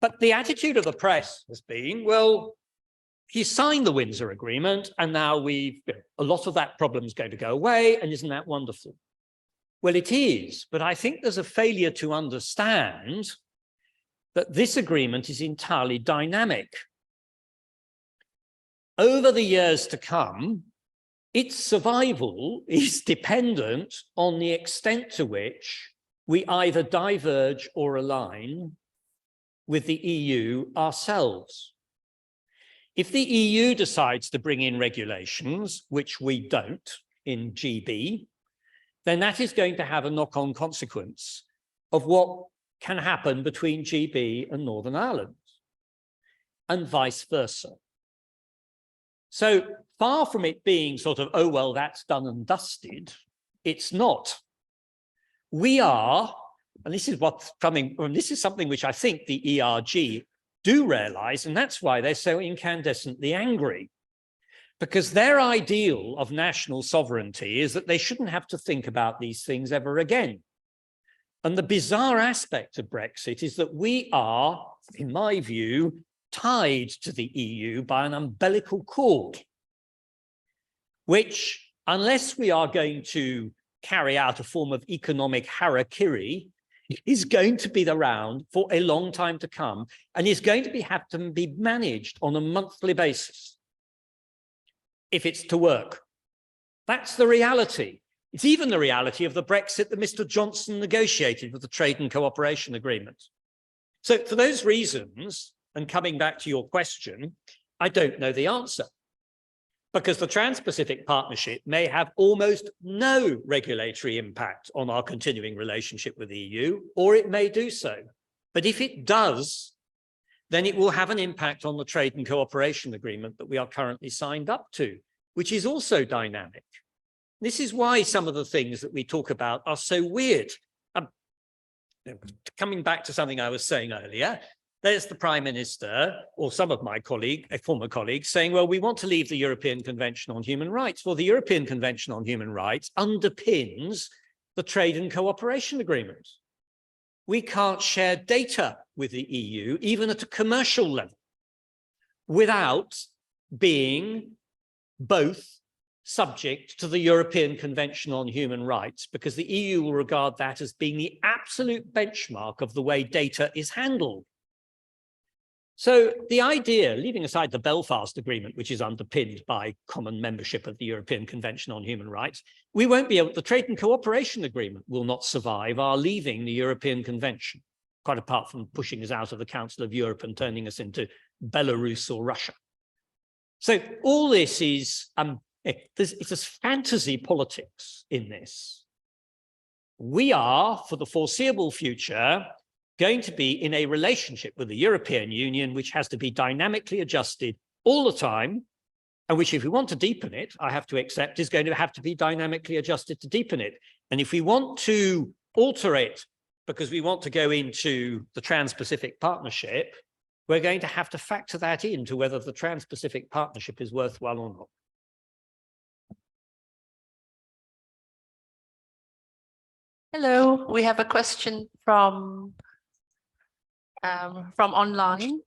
But the attitude of the press has been, well, he signed the Windsor Agreement and now a lot of that problem is going to go away, and isn't that wonderful? Well, it is, but I think there's a failure to understand that this agreement is entirely dynamic. Over the years to come, its survival is dependent on the extent to which we either diverge or align with the EU ourselves. If the EU decides to bring in regulations, which we don't in GB, then that is going to have a knock-on consequence of what can happen between GB and Northern Ireland, and vice versa. So far from it being sort of, oh, well, that's done and dusted, it's not. We are, and this is what's coming, and this is something which I think the ERG do realize, and that's why they're so incandescently angry. Because their ideal of national sovereignty is that they shouldn't have to think about these things ever again. And the bizarre aspect of Brexit is that we are, in my view, tied to the EU by an umbilical cord, which, unless we are going to carry out a form of economic harakiri, is going to be around for a long time to come, and is going to have to be managed on a monthly basis if it's to work. That's the reality. It's even the reality of the Brexit that Mr. Johnson negotiated with the Trade and Cooperation Agreement. So for those reasons, and coming back to your question, I don't know the answer, because the Trans-Pacific Partnership may have almost no regulatory impact on our continuing relationship with the EU, or it may do so. But if it does, then it will have an impact on the Trade and Cooperation Agreement that we are currently signed up to, which is also dynamic. This is why some of the things that we talk about are so weird. Coming back to something I was saying earlier, there's the Prime Minister, or some of my former colleagues, saying, well, we want to leave the European Convention on Human Rights. Well, the European Convention on Human Rights underpins the Trade and Cooperation Agreement. We can't share data with the EU, even at a commercial level, without being both subject to the European Convention on Human Rights, because the EU will regard that as being the absolute benchmark of the way data is handled. So the idea, leaving aside the Belfast Agreement, which is underpinned by common membership of the European Convention on Human Rights, we won't be able, the Trade and Cooperation Agreement will not survive our leaving the European Convention, quite apart from pushing us out of the Council of Europe and turning us into Belarus or Russia. So all this is, it's a fantasy politics in this. We are, for the foreseeable future, going to be in a relationship with the European Union, which has to be dynamically adjusted all the time, and which, if we want to deepen it, I have to accept, is going to have to be dynamically adjusted to deepen it. And if we want to alter it because we want to go into the Trans-Pacific Partnership, we're going to have to factor that into whether the Trans-Pacific Partnership is worthwhile or not. Hello, we have a question from online.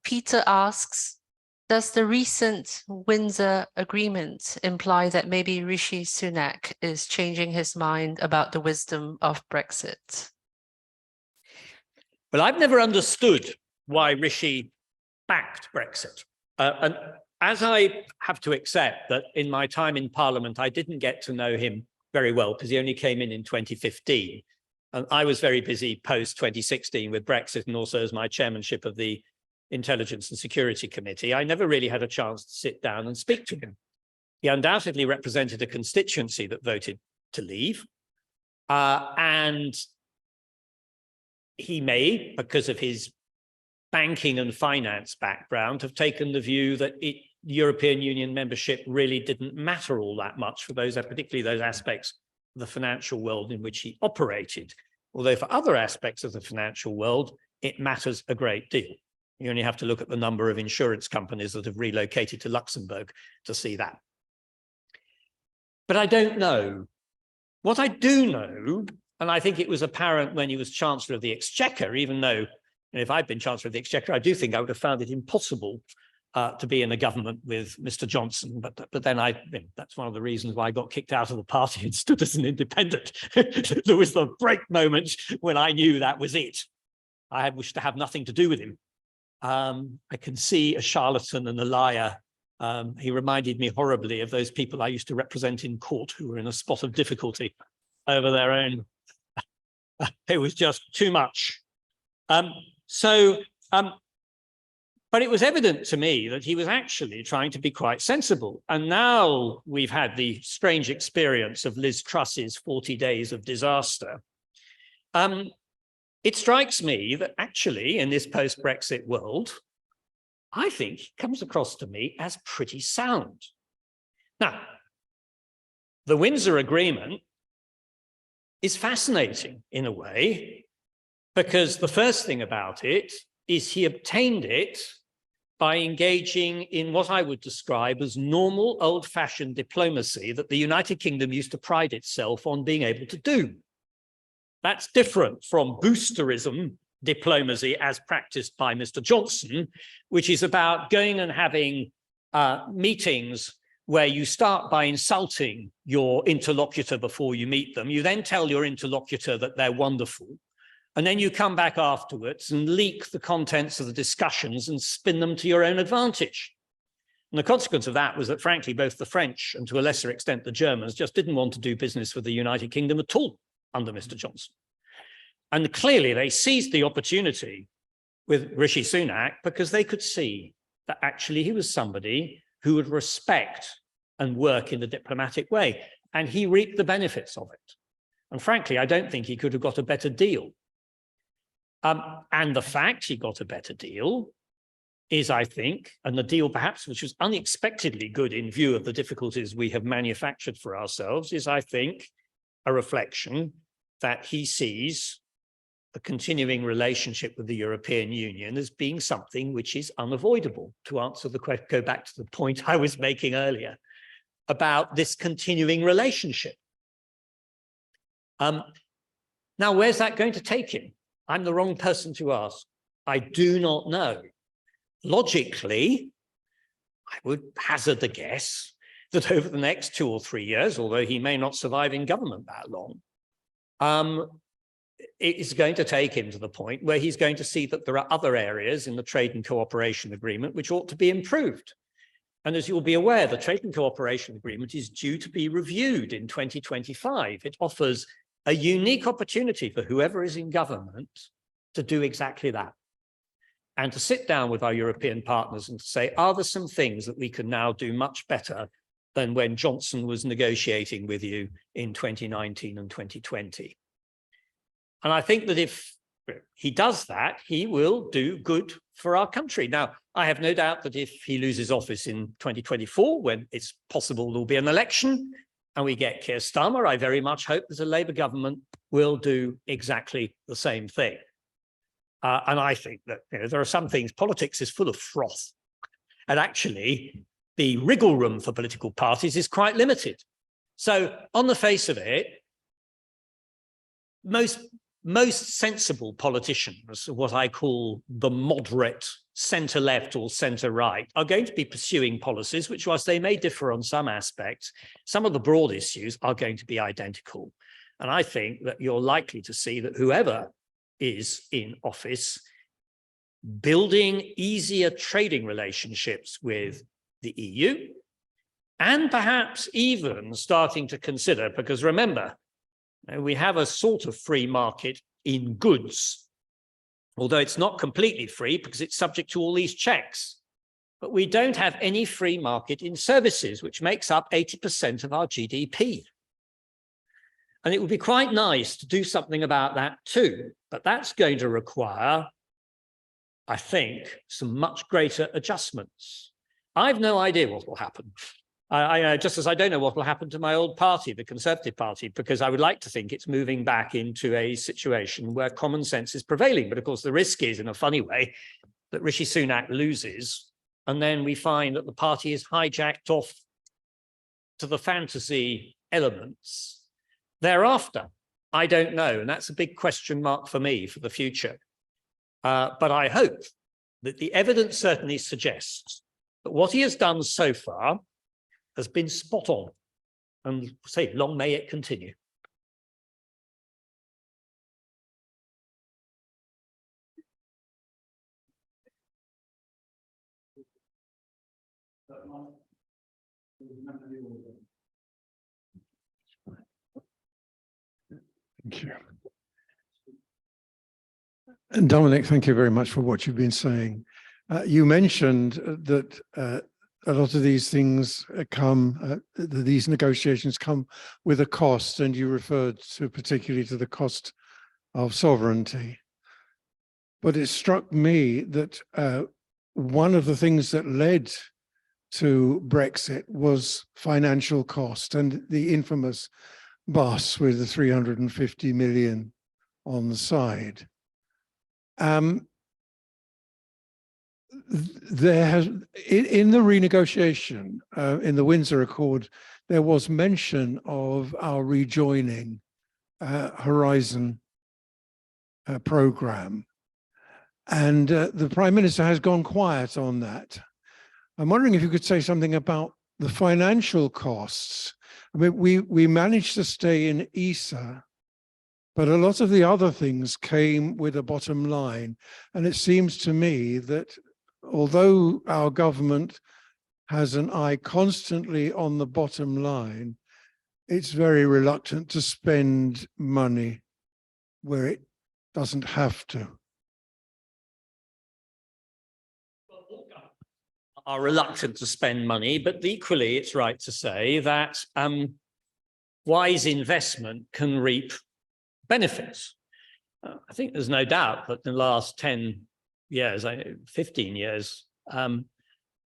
Peter asks, does the recent Windsor Agreement imply that maybe Rishi Sunak is changing his mind about the wisdom of Brexit? Well, I've never understood why Rishi backed Brexit. And as I have to accept that in my time in Parliament, I didn't get to know him very well because he only came in 2015. And I was very busy post 2016 with Brexit and also as my chairmanship of the Intelligence and Security Committee. I never really had a chance to sit down and speak to him. He undoubtedly represented a constituency that voted to leave. And he may, because of his banking and finance background, have taken the view that European Union membership really didn't matter all that much for those, particularly those aspects of the financial world in which he operated. Although for other aspects of the financial world, it matters a great deal. You only have to look at the number of insurance companies that have relocated to Luxembourg to see that. But I don't know. What I do know, and I think it was apparent when he was Chancellor of the Exchequer, even though if I'd been Chancellor of the Exchequer, I do think I would have found it impossible to be in a government with Mr. Johnson. But then that's one of the reasons why I got kicked out of the party and stood as an independent. There was the break moment when I knew that was it. I had wished to have nothing to do with him. I can see a charlatan and a liar. He reminded me horribly of those people I used to represent in court who were in a spot of difficulty over their own. It was just too much. But it was evident to me that he was actually trying to be quite sensible. And now we've had the strange experience of Liz Truss's 40 days of disaster. It strikes me that actually in this post-Brexit world, I think he comes across to me as pretty sound. Now, the Windsor Agreement is fascinating in a way, because the first thing about it is he obtained it by engaging in what I would describe as normal old-fashioned diplomacy that the United Kingdom used to pride itself on being able to do. That's different from boosterism diplomacy as practiced by Mr. Johnson, which is about going and having meetings where you start by insulting your interlocutor before you meet them. You then tell your interlocutor that they're wonderful. And then you come back afterwards and leak the contents of the discussions and spin them to your own advantage. And the consequence of that was that, frankly, both the French and to a lesser extent the Germans just didn't want to do business with the United Kingdom at all under Mr. Johnson. And clearly they seized the opportunity with Rishi Sunak because they could see that actually he was somebody who would respect and work in the diplomatic way. And he reaped the benefits of it. And frankly, I don't think he could have got a better deal. And the fact he got a better deal is, I think, and the deal perhaps which was unexpectedly good in view of the difficulties we have manufactured for ourselves, is, I think, a reflection that he sees the continuing relationship with the European Union as being something which is unavoidable. To answer the question, go back to the point I was making earlier about this continuing relationship. Now, where's that going to take him? I'm the wrong person to ask. I do not know. Logically, I would hazard the guess that over the next 2 or 3 years, although he may not survive in government that long, it is going to take him to the point where he's going to see that there are other areas in the trade and cooperation agreement which ought to be improved. And as you'll be aware, the trade and cooperation agreement is due to be reviewed in 2025. It offers a unique opportunity for whoever is in government to do exactly that. And to sit down with our European partners and to say, are there some things that we can now do much better than when Johnson was negotiating with you in 2019 and 2020? And I think that if he does that, he will do good for our country. Now, I have no doubt that if he loses office in 2024, when it's possible there'll be an election, and we get Keir Starmer, I very much hope that a Labour government will do exactly the same thing. And I think that there are some things, politics is full of froth. And actually, the wriggle room for political parties is quite limited. So on the face of it, most sensible politicians, what I call the moderate centre-left or centre-right, are going to be pursuing policies which, whilst they may differ on some aspects, some of the broad issues are going to be identical. And I think that you're likely to see that whoever is in office building easier trading relationships with the EU, and perhaps even starting to consider, because remember, we have a sort of free market in goods, although it's not completely free because it's subject to all these checks. But we don't have any free market in services, which makes up 80% of our GDP. And it would be quite nice to do something about that too, but that's going to require, I think, some much greater adjustments. I've no idea what will happen. I just as I don't know what will happen to my old party, the Conservative Party, because I would like to think it's moving back into a situation where common sense is prevailing. But of course, the risk is, in a funny way, that Rishi Sunak loses, and then we find that the party is hijacked off to the fantasy elements. Thereafter, I don't know, and that's a big question mark for me for the future. But I hope that the evidence certainly suggests that what he has done so far has been spot on, and say, long may it continue. Thank you. And Dominic, thank you very much for what you've been saying. You mentioned that a lot of these things these negotiations come with a cost, and you referred to particularly to the cost of sovereignty. But it struck me that one of the things that led to Brexit was financial cost, and the infamous bus with the 350 million on the side. There has, in the renegotiation, in the Windsor Accord, there was mention of our rejoining Horizon programme. And the Prime Minister has gone quiet on that. I'm wondering if you could say something about the financial costs. I mean, we managed to stay in ESA, but a lot of the other things came with a bottom line. And it seems to me that although our government has an eye constantly on the bottom line, it's very reluctant to spend money where it doesn't have to. Are reluctant to spend money, but equally it's right to say that wise investment can reap benefits. I think there's no doubt that in the last 10 years, 15 years,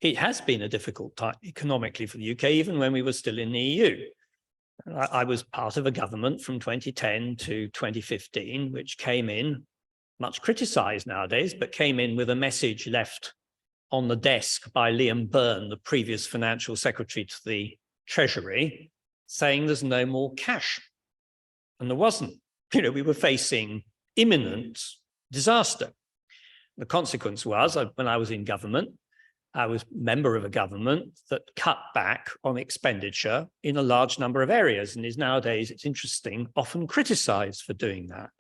it has been a difficult time economically for the UK, even when we were still in the EU. I was part of a government from 2010 to 2015, which came in, much criticised nowadays, but came in with a message left on the desk by Liam Byrne, the previous financial secretary to the Treasury, saying there's no more cash. And there wasn't. You know, we were facing imminent disaster. The consequence was, when I was in government, I was member of a government that cut back on expenditure in a large number of areas, and is nowadays, it's interesting, often criticised for doing that.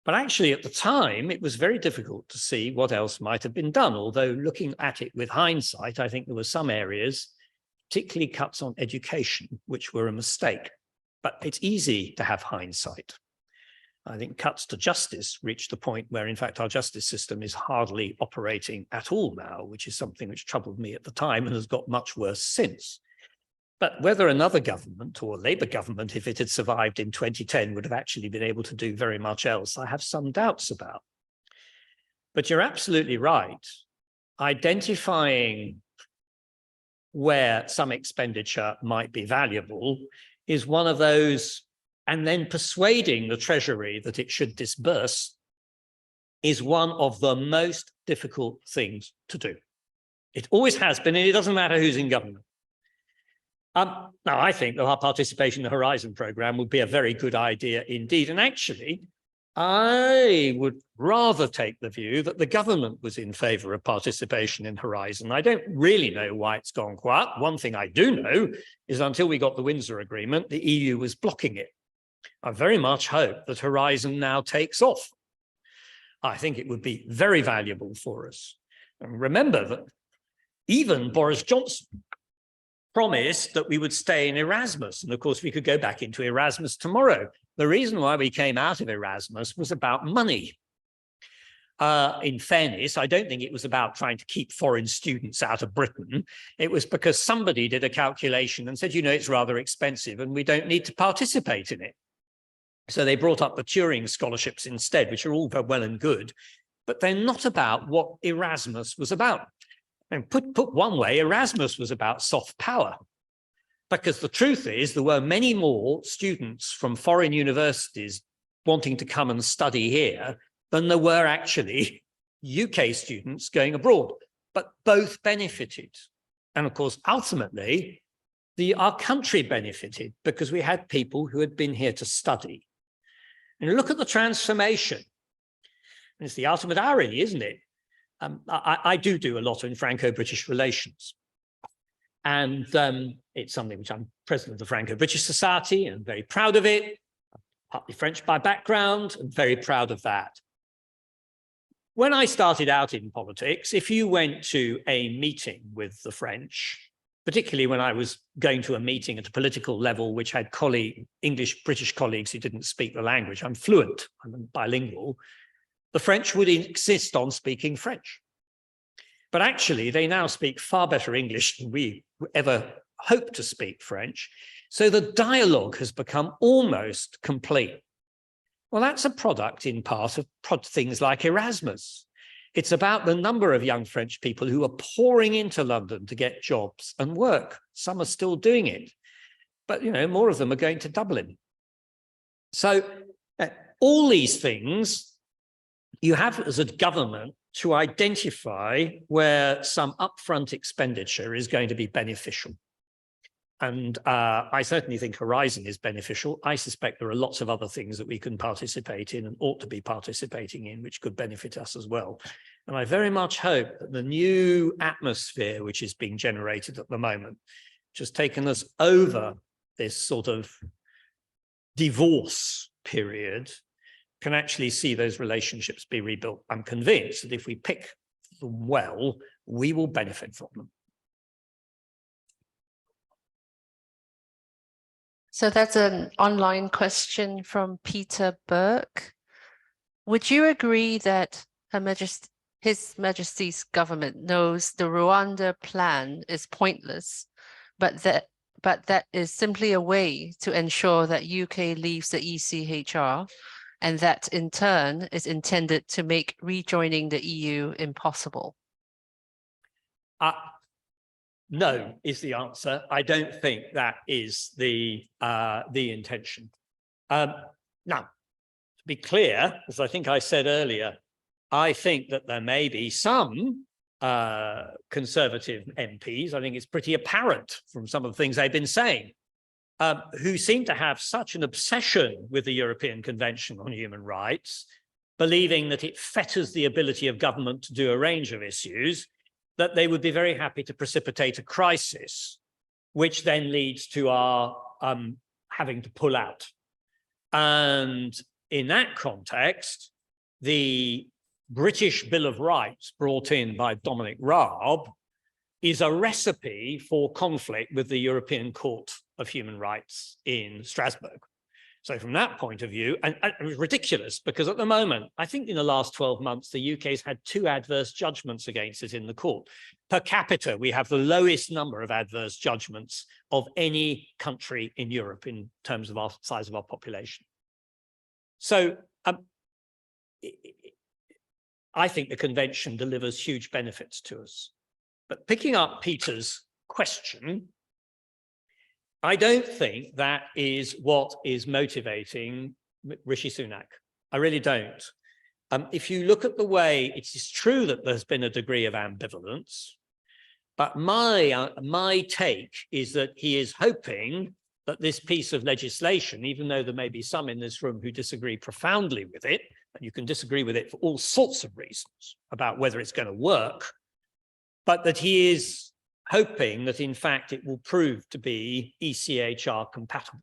But actually, at the time, it was very difficult to see what else might have been done. Although looking at it with hindsight, I think there were some areas, particularly cuts on education, which were a mistake. But it's easy to have hindsight. I think cuts to justice reached the point where, in fact, our justice system is hardly operating at all now, which is something which troubled me at the time and has got much worse since. But whether another government, or a Labour government, if it had survived in 2010, would have actually been able to do very much else, I have some doubts about. But you're absolutely right. Identifying where some expenditure might be valuable is one of those, and then persuading the Treasury that it should disburse is one of the most difficult things to do. It always has been, and it doesn't matter who's in government. Now, I think that our participation in the Horizon programme would be a very good idea indeed. And actually, I would rather take the view that the government was in favour of participation in Horizon. I don't really know why it's gone quiet. One thing I do know is until we got the Windsor Agreement, the EU was blocking it. I very much hope that Horizon now takes off. I think it would be very valuable for us. And remember that even Boris Johnson promised that we would stay in Erasmus. And of course, we could go back into Erasmus tomorrow. The reason why we came out of Erasmus was about money. In fairness, I don't think it was about trying to keep foreign students out of Britain. It was because somebody did a calculation and said, you know, it's rather expensive and we don't need to participate in it. So they brought up the Turing scholarships instead, which are all very well and good, but they're not about what Erasmus was about. And put one way, Erasmus was about soft power, because the truth is there were many more students from foreign universities wanting to come and study here than there were actually UK students going abroad, but both benefited. And of course, ultimately, our country benefited because we had people who had been here to study. And look at the transformation. It's the ultimate irony, isn't it? I do a lot in Franco-British relations. And it's something which I'm president of the Franco-British Society and very proud of it. I'm partly French by background and very proud of that. When I started out in politics, if you went to a meeting with the French, particularly when I was going to a meeting at a political level which had English British colleagues who didn't speak the language, I'm fluent, I'm bilingual, the French would insist on speaking French. But actually, they now speak far better English than we ever hoped to speak French. So the dialogue has become almost complete. Well, that's a product in part of things like Erasmus. It's about the number of young French people who are pouring into London to get jobs and work. Some are still doing it, but you know, more of them are going to Dublin. So all these things you have as a government to identify where some upfront expenditure is going to be beneficial. And I certainly think Horizon is beneficial. I suspect there are lots of other things that we can participate in and ought to be participating in, which could benefit us as well. And I very much hope that the new atmosphere which is being generated at the moment, which has taken us over this sort of divorce period, can actually see those relationships be rebuilt. I'm convinced that if we pick them well, we will benefit from them. So that's an online question from Peter Burke. Would you agree that His Majesty's government knows the Rwanda plan is pointless, but that is simply a way to ensure that UK leaves the ECHR, and that in turn is intended to make rejoining the EU impossible? No is the answer. I don't think that is the intention. Now, to be clear, as I think I said earlier, I think that there may be some Conservative MPs, I think it's pretty apparent from some of the things they've been saying, who seem to have such an obsession with the European Convention on Human Rights, believing that it fetters the ability of government to do a range of issues, that they would be very happy to precipitate a crisis, which then leads to our having to pull out. And in that context, the British Bill of Rights brought in by Dominic Grieve is a recipe for conflict with the European Court of Human Rights in Strasbourg. So from that point of view, and it was ridiculous because at the moment, I think in the last 12 months, the UK's had 2 adverse judgments against it in the court. Per capita, we have the lowest number of adverse judgments of any country in Europe in terms of our size of our population. So I think the convention delivers huge benefits to us. But picking up Peter's question, I don't think that is what is motivating Rishi Sunak. I really don't. If you look at the way, it is true that there's been a degree of ambivalence, but my take is that he is hoping that this piece of legislation, even though there may be some in this room who disagree profoundly with it, and you can disagree with it for all sorts of reasons about whether it's going to work, but that he is hoping that in fact it will prove to be ECHR compatible.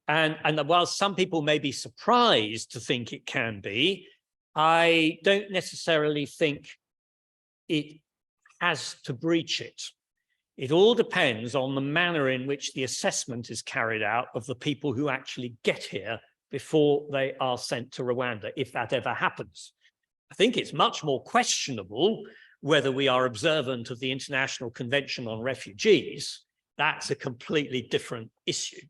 And while some people may be surprised to think it can be, I don't necessarily think it has to breach it. It all depends on the manner in which the assessment is carried out of the people who actually get here before they are sent to Rwanda, if that ever happens. I think it's much more questionable whether we are observant of the International Convention on Refugees. That's a completely different issue.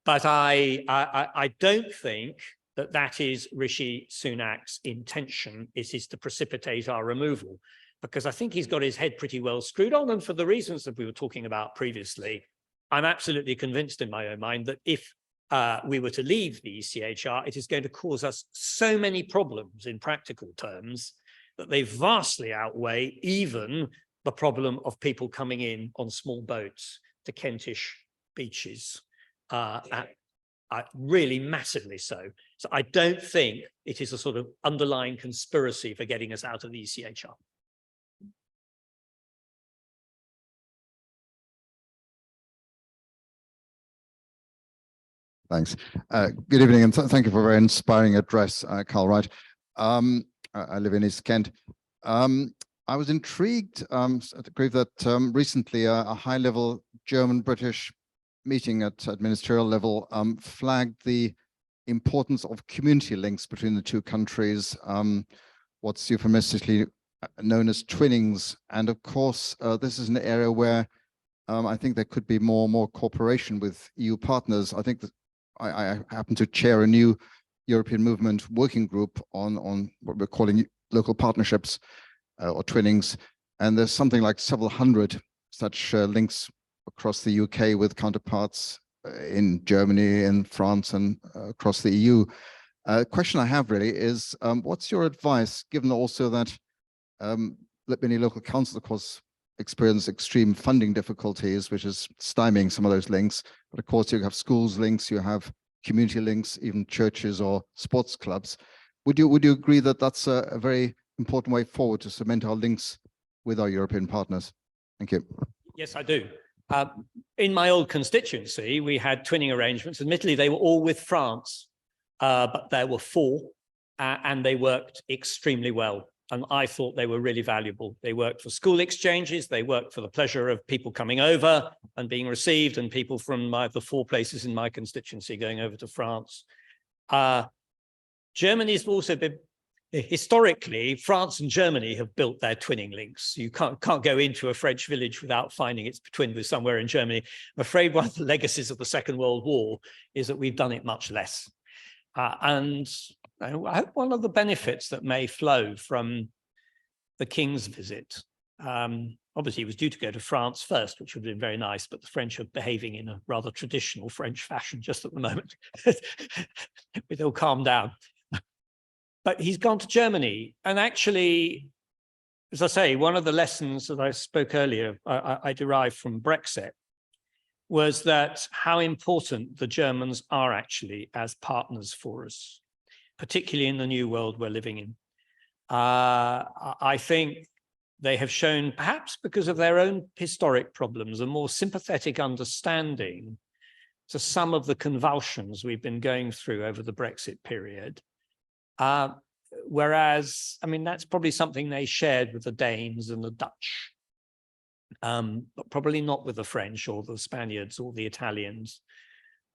But I don't think that that is Rishi Sunak's intention. It is to precipitate our removal, because I think he's got his head pretty well screwed on. And for the reasons that we were talking about previously, I'm absolutely convinced in my own mind that if we were to leave the ECHR, it is going to cause us so many problems in practical terms that they vastly outweigh even the problem of people coming in on small boats to Kentish beaches. Really massively so. So I don't think it is a sort of underlying conspiracy for getting us out of the ECHR. Thanks. Good evening, and thank you for a very inspiring address, Carl Wright. I live in East Kent. I was intrigued, Grieve, that recently a high-level German-British meeting at ministerial level flagged the importance of community links between the two countries, what's euphemistically known as twinnings. And of course, this is an area where I think there could be more cooperation with EU partners. I think that I happen to chair a new European movement working group on what we're calling local partnerships or twinnings. And there's something like several hundred such links across the UK with counterparts in Germany, in France, and across the EU. Question I have really is, what's your advice, given also that many local councils, of course, experience extreme funding difficulties, which is stymieing some of those links. But of course, you have schools links, you have community links, even churches or sports clubs. Would you agree that that's a very important way forward to cement our links with our European partners? Thank you. Yes, I do. In my old constituency, we had twinning arrangements. Admittedly, they were all with France, but there were 4, and they worked extremely well. And I thought they were really valuable. They worked for school exchanges. They worked for the pleasure of people coming over and being received, and people from the 4 places in my constituency going over to France. Germany's also been, historically, France and Germany have built their twinning links. You can't go into a French village without finding it's twinned with somewhere in Germany. I'm afraid one of the legacies of the Second World War is that we've done it much less. And I hope one of the benefits that may flow from the King's visit, obviously he was due to go to France first, which would have been very nice, but the French are behaving in a rather traditional French fashion just at the moment. They'll calm down. But he's gone to Germany. And actually, as I say, one of the lessons that I spoke earlier, I derived from Brexit, was that how important the Germans are actually as partners for us, particularly in the new world we're living in. I think they have shown, perhaps because of their own historic problems, a more sympathetic understanding to some of the convulsions we've been going through over the Brexit period. Whereas, I mean, that's probably something they shared with the Danes and the Dutch, but probably not with the French or the Spaniards or the Italians.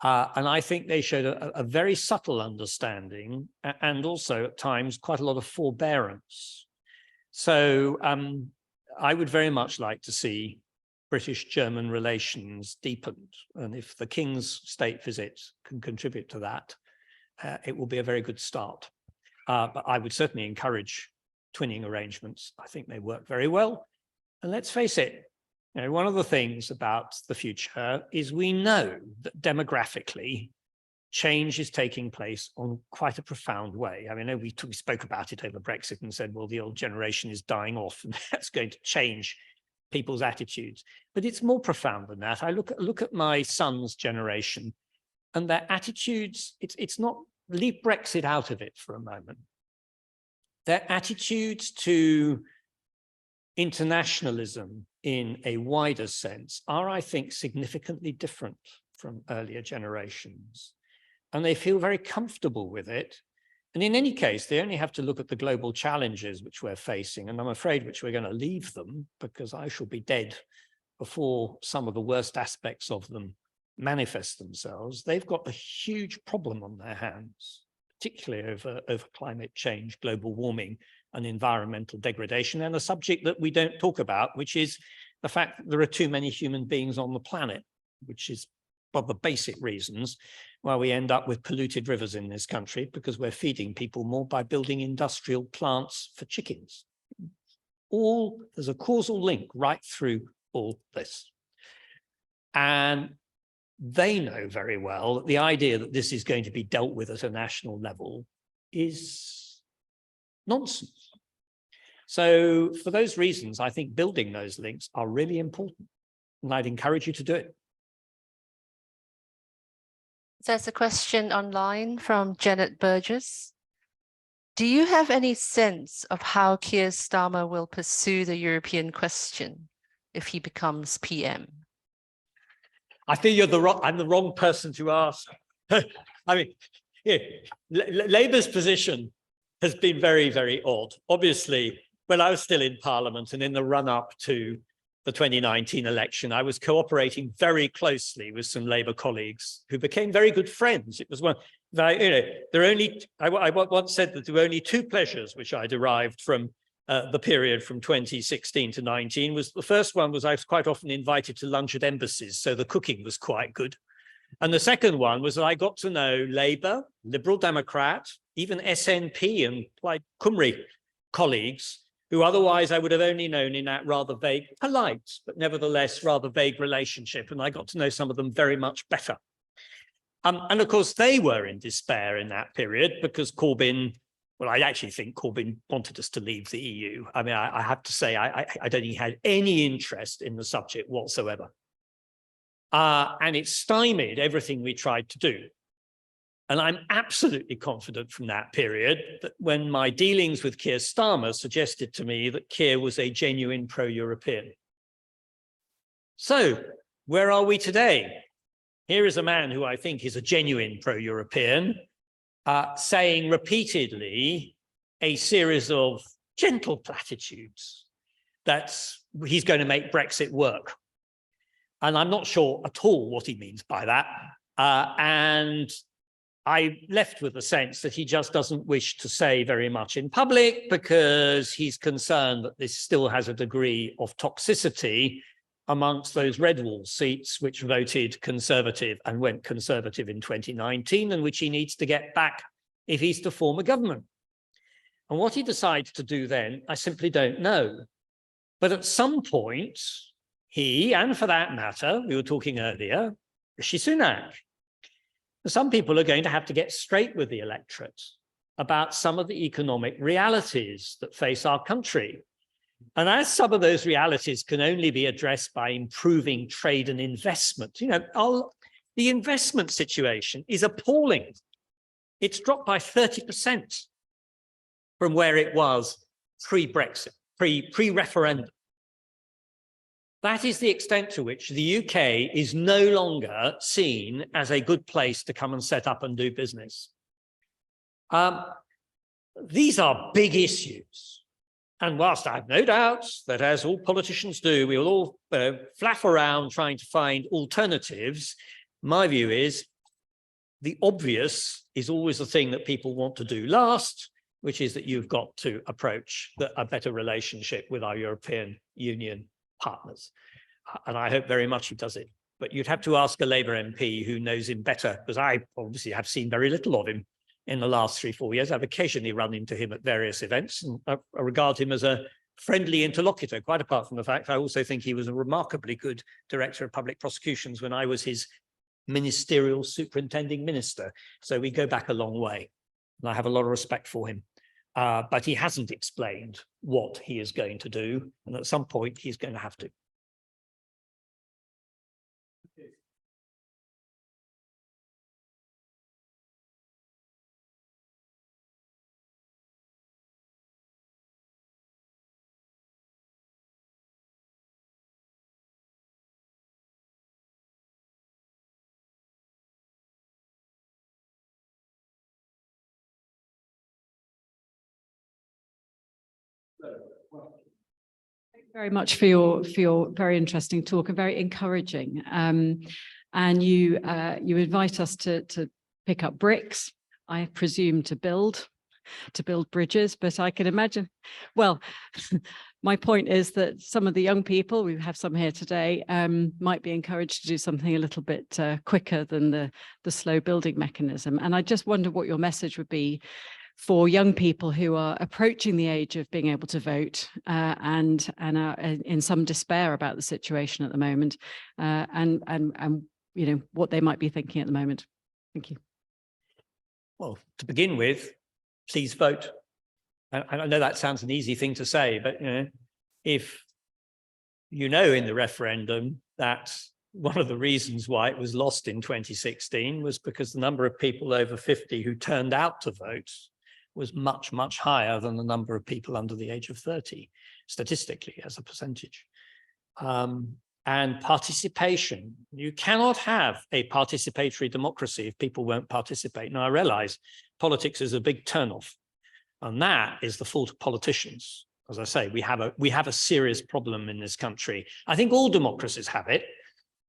And I think they showed a very subtle understanding, and also at times quite a lot of forbearance. So I would very much like to see British-German relations deepened. And if the King's state visit can contribute to that, it will be a very good start. But I would certainly encourage twinning arrangements. I think they work very well. And let's face it, you know, one of the things about the future is we know that demographically, change is taking place on quite a profound way. I mean, we spoke about it over Brexit and said, well, the old generation is dying off and that's going to change people's attitudes. But it's more profound than that. I look at my son's generation and their attitudes, it's not, leave Brexit out of it for a moment. Their attitudes to internationalism in a wider sense are, I think, significantly different from earlier generations. And they feel very comfortable with it. And in any case, they only have to look at the global challenges which we're facing, and I'm afraid which we're going to leave them, because I shall be dead before some of the worst aspects of them manifest themselves. They've got a huge problem on their hands, particularly over climate change, global warming, and environmental degradation, and a subject that we don't talk about, which is the fact that there are too many human beings on the planet, which is one of the basic reasons why we end up with polluted rivers in this country, because we're feeding people more by building industrial plants for chickens. There's a causal link right through all this. And they know very well that the idea that this is going to be dealt with at a national level is nonsense. So for those reasons, I think building those links are really important, and I'd encourage you to do it. There's a question online from Janet Burgess. Do you have any sense of how Keir Starmer will pursue the European question if he becomes PM? I think I'm the wrong person to ask. I mean, yeah, Labour's position has been very, very odd. Obviously, when I was still in Parliament and in the run-up to the 2019 election, I was cooperating very closely with some Labour colleagues who became very good friends. It was one that, I once said that there were only two pleasures which I derived from the period from 2016 to 19. The first one was I was quite often invited to lunch at embassies, so the cooking was quite good. And the second one was that I got to know Labour, Liberal Democrat, even SNP and Plaid Cymru colleagues, who otherwise I would have only known in that rather vague, polite, but nevertheless rather vague relationship. And I got to know some of them very much better. And of course, they were in despair in that period because Corbyn, well, I actually think Corbyn wanted us to leave the EU. I mean, I have to say, I don't think he had any interest in the subject whatsoever. And it stymied everything we tried to do. And I'm absolutely confident from that period that when my dealings with Keir Starmer suggested to me that Keir was a genuine pro-European. So where are we today? Here is a man who I think is a genuine pro-European, saying repeatedly a series of gentle platitudes that he's going to make Brexit work. And I'm not sure at all what he means by that. And I left with the sense that he just doesn't wish to say very much in public because he's concerned that this still has a degree of toxicity amongst those red wall seats which voted Conservative and went Conservative in 2019 and which he needs to get back if he's to form a government. And what he decides to do then, I simply don't know. But at some point, he, and for that matter, we were talking earlier, Rishi Sunak, some people are going to have to get straight with the electorate about some of the economic realities that face our country. And as some of those realities can only be addressed by improving trade and investment, the investment situation is appalling. It's dropped by 30% from where it was pre-Brexit, pre-referendum. That is the extent to which the UK is no longer seen as a good place to come and set up and do business. These are big issues. And whilst I have no doubt that, as all politicians do, we will all flaff around trying to find alternatives, my view is the obvious is always the thing that people want to do last, which is that you've got to approach a better relationship with our European Union partners. And I hope very much he does it. But you'd have to ask a Labour MP who knows him better, because I obviously have seen very little of him in the last 3-4 years. I've occasionally run into him at various events, and I regard him as a friendly interlocutor, quite apart from the fact I also think he was a remarkably good director of public prosecutions when I was his ministerial superintending minister. So we go back a long way. And I have a lot of respect for him. But he hasn't explained what he is going to do. And at some point, he's going to have to. Thank you very much for your very interesting talk and very encouraging. And you invite us to pick up bricks, I presume to build bridges, but I can imagine, well, my point is that some of the young people, we have some here today, might be encouraged to do something a little bit quicker than the slow building mechanism. And I just wonder what your message would be for young people who are approaching the age of being able to vote and are in some despair about the situation at the moment, and you know what they might be thinking at the moment. Thank you. Well, to begin with, please vote. I know that sounds an easy thing to say, but you know, if you know in the referendum that one of the reasons why it was lost in 2016 was because the number of people over 50 who turned out to vote was much, much higher than the number of people under the age of 30, statistically as a percentage. And participation, you cannot have a participatory democracy if people won't participate. Now, I realize politics is a big turnoff, and that is the fault of politicians. As I say, we have a serious problem in this country. I think all democracies have it,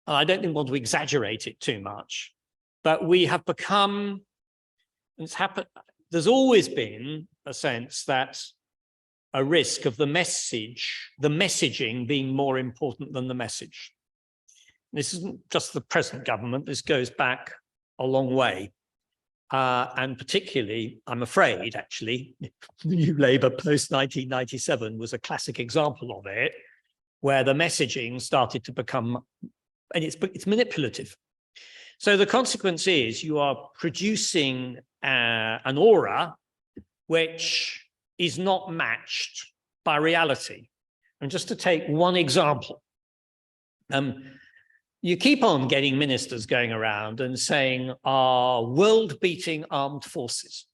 and I don't want to exaggerate it too much, but we have become, it's happened, there's always been a sense that a risk of the messaging being more important than the message. This isn't just the present government, this goes back a long way. And particularly, I'm afraid, actually, the New Labour post-1997 was a classic example of it, where the messaging started to become, and it's manipulative. So the consequence is you are producing an aura which is not matched by reality. And just to take one example, you keep on getting ministers going around and saying, our world-beating armed forces.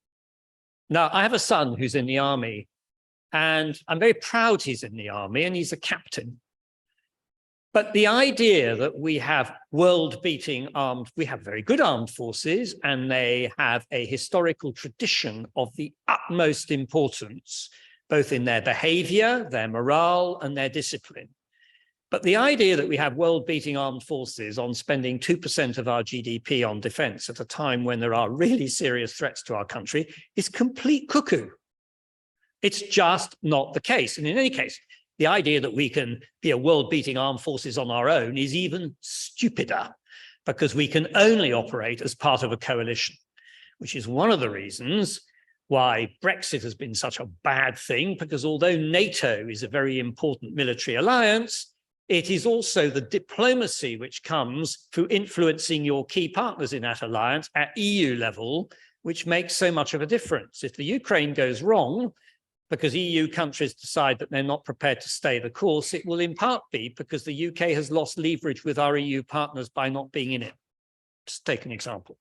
Now, I have a son who's in the army, and I'm very proud he's in the army, and he's a captain. But the idea that we have world-beating we have very good armed forces, and they have a historical tradition of the utmost importance, both in their behavior, their morale, and their discipline. But the idea that we have world-beating armed forces on spending 2% of our GDP on defense at a time when there are really serious threats to our country is complete cuckoo. It's just not the case. And in any case, the idea that we can be a world-beating armed forces on our own is even stupider, because we can only operate as part of a coalition, which is one of the reasons why Brexit has been such a bad thing, because although NATO is a very important military alliance, it is also the diplomacy which comes through influencing your key partners in that alliance at EU level, which makes so much of a difference. If the Ukraine goes wrong, because EU countries decide that they're not prepared to stay the course, it will in part be because the UK has lost leverage with our EU partners by not being in it. Just take an example.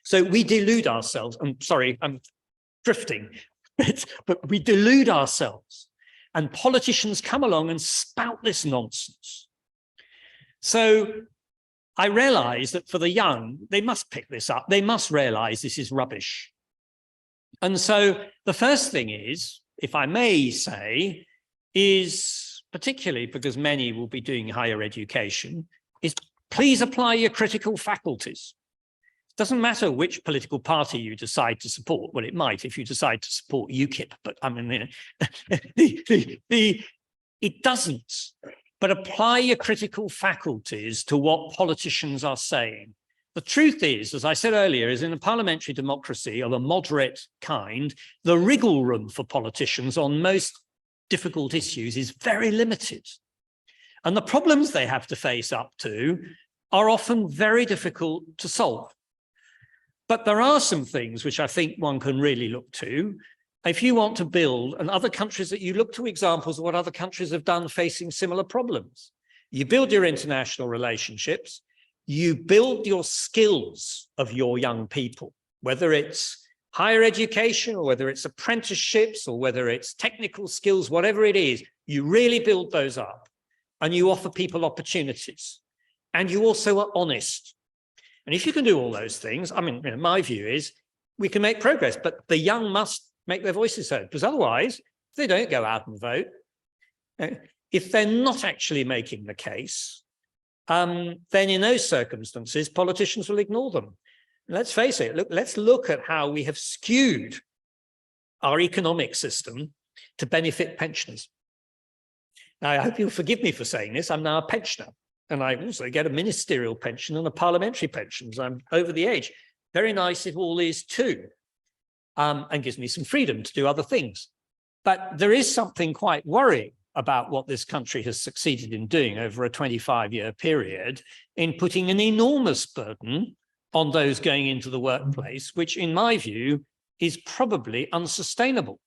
So we delude ourselves. I'm sorry, I'm drifting, but we delude ourselves. And politicians come along and spout this nonsense. So I realize that for the young, they must pick this up. They must realize this is rubbish. And so the first thing is, if I may say, is particularly because many will be doing higher education, is please apply your critical faculties. It doesn't matter which political party you decide to support. Well, it might if you decide to support UKIP, but I mean, it doesn't. But apply your critical faculties to what politicians are saying. The truth is, as I said earlier, is in a parliamentary democracy of a moderate kind, the wriggle room for politicians on most difficult issues is very limited. And the problems they have to face up to are often very difficult to solve. But there are some things which I think one can really look to. If you want to build, and other countries that you look to examples of what other countries have done facing similar problems. You build your international relationships, you build your skills of your young people, whether it's higher education or whether it's apprenticeships or whether it's technical skills, whatever it is, you really build those up and you offer people opportunities. And you also are honest. And if you can do all those things, I mean, my view is we can make progress, but the young must make their voices heard, because otherwise, if they don't go out and vote, if they're not actually making the case, then in those circumstances, politicians will ignore them. Let's face it, let's look at how we have skewed our economic system to benefit pensioners. Now, I hope you'll forgive me for saying this. I'm now a pensioner, and I also get a ministerial pension and a parliamentary pension, so I'm over the age. Very nice if all is too, and gives me some freedom to do other things. But there is something quite worrying about what this country has succeeded in doing over a 25-year period in putting an enormous burden on those going into the workplace, which in my view is probably unsustainable.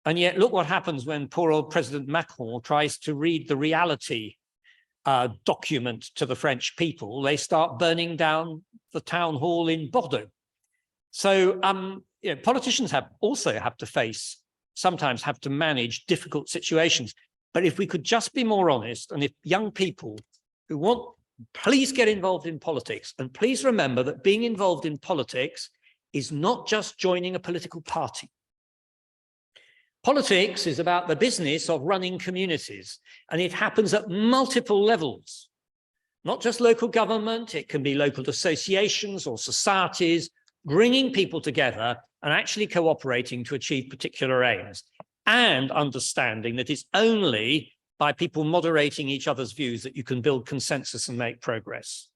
And yet look what happens when poor old President Macron tries to read the reality document to the French people. They start burning down the town hall in Bordeaux. So politicians also have to sometimes have to manage difficult situations. But if we could just be more honest, and if young people who want, please get involved in politics. And please remember that being involved in politics is not just joining a political party. Politics is about the business of running communities, and it happens at multiple levels, not just local government. It can be local associations or societies, bringing people together and actually cooperating to achieve particular aims, and understanding that it's only by people moderating each other's views that you can build consensus and make progress.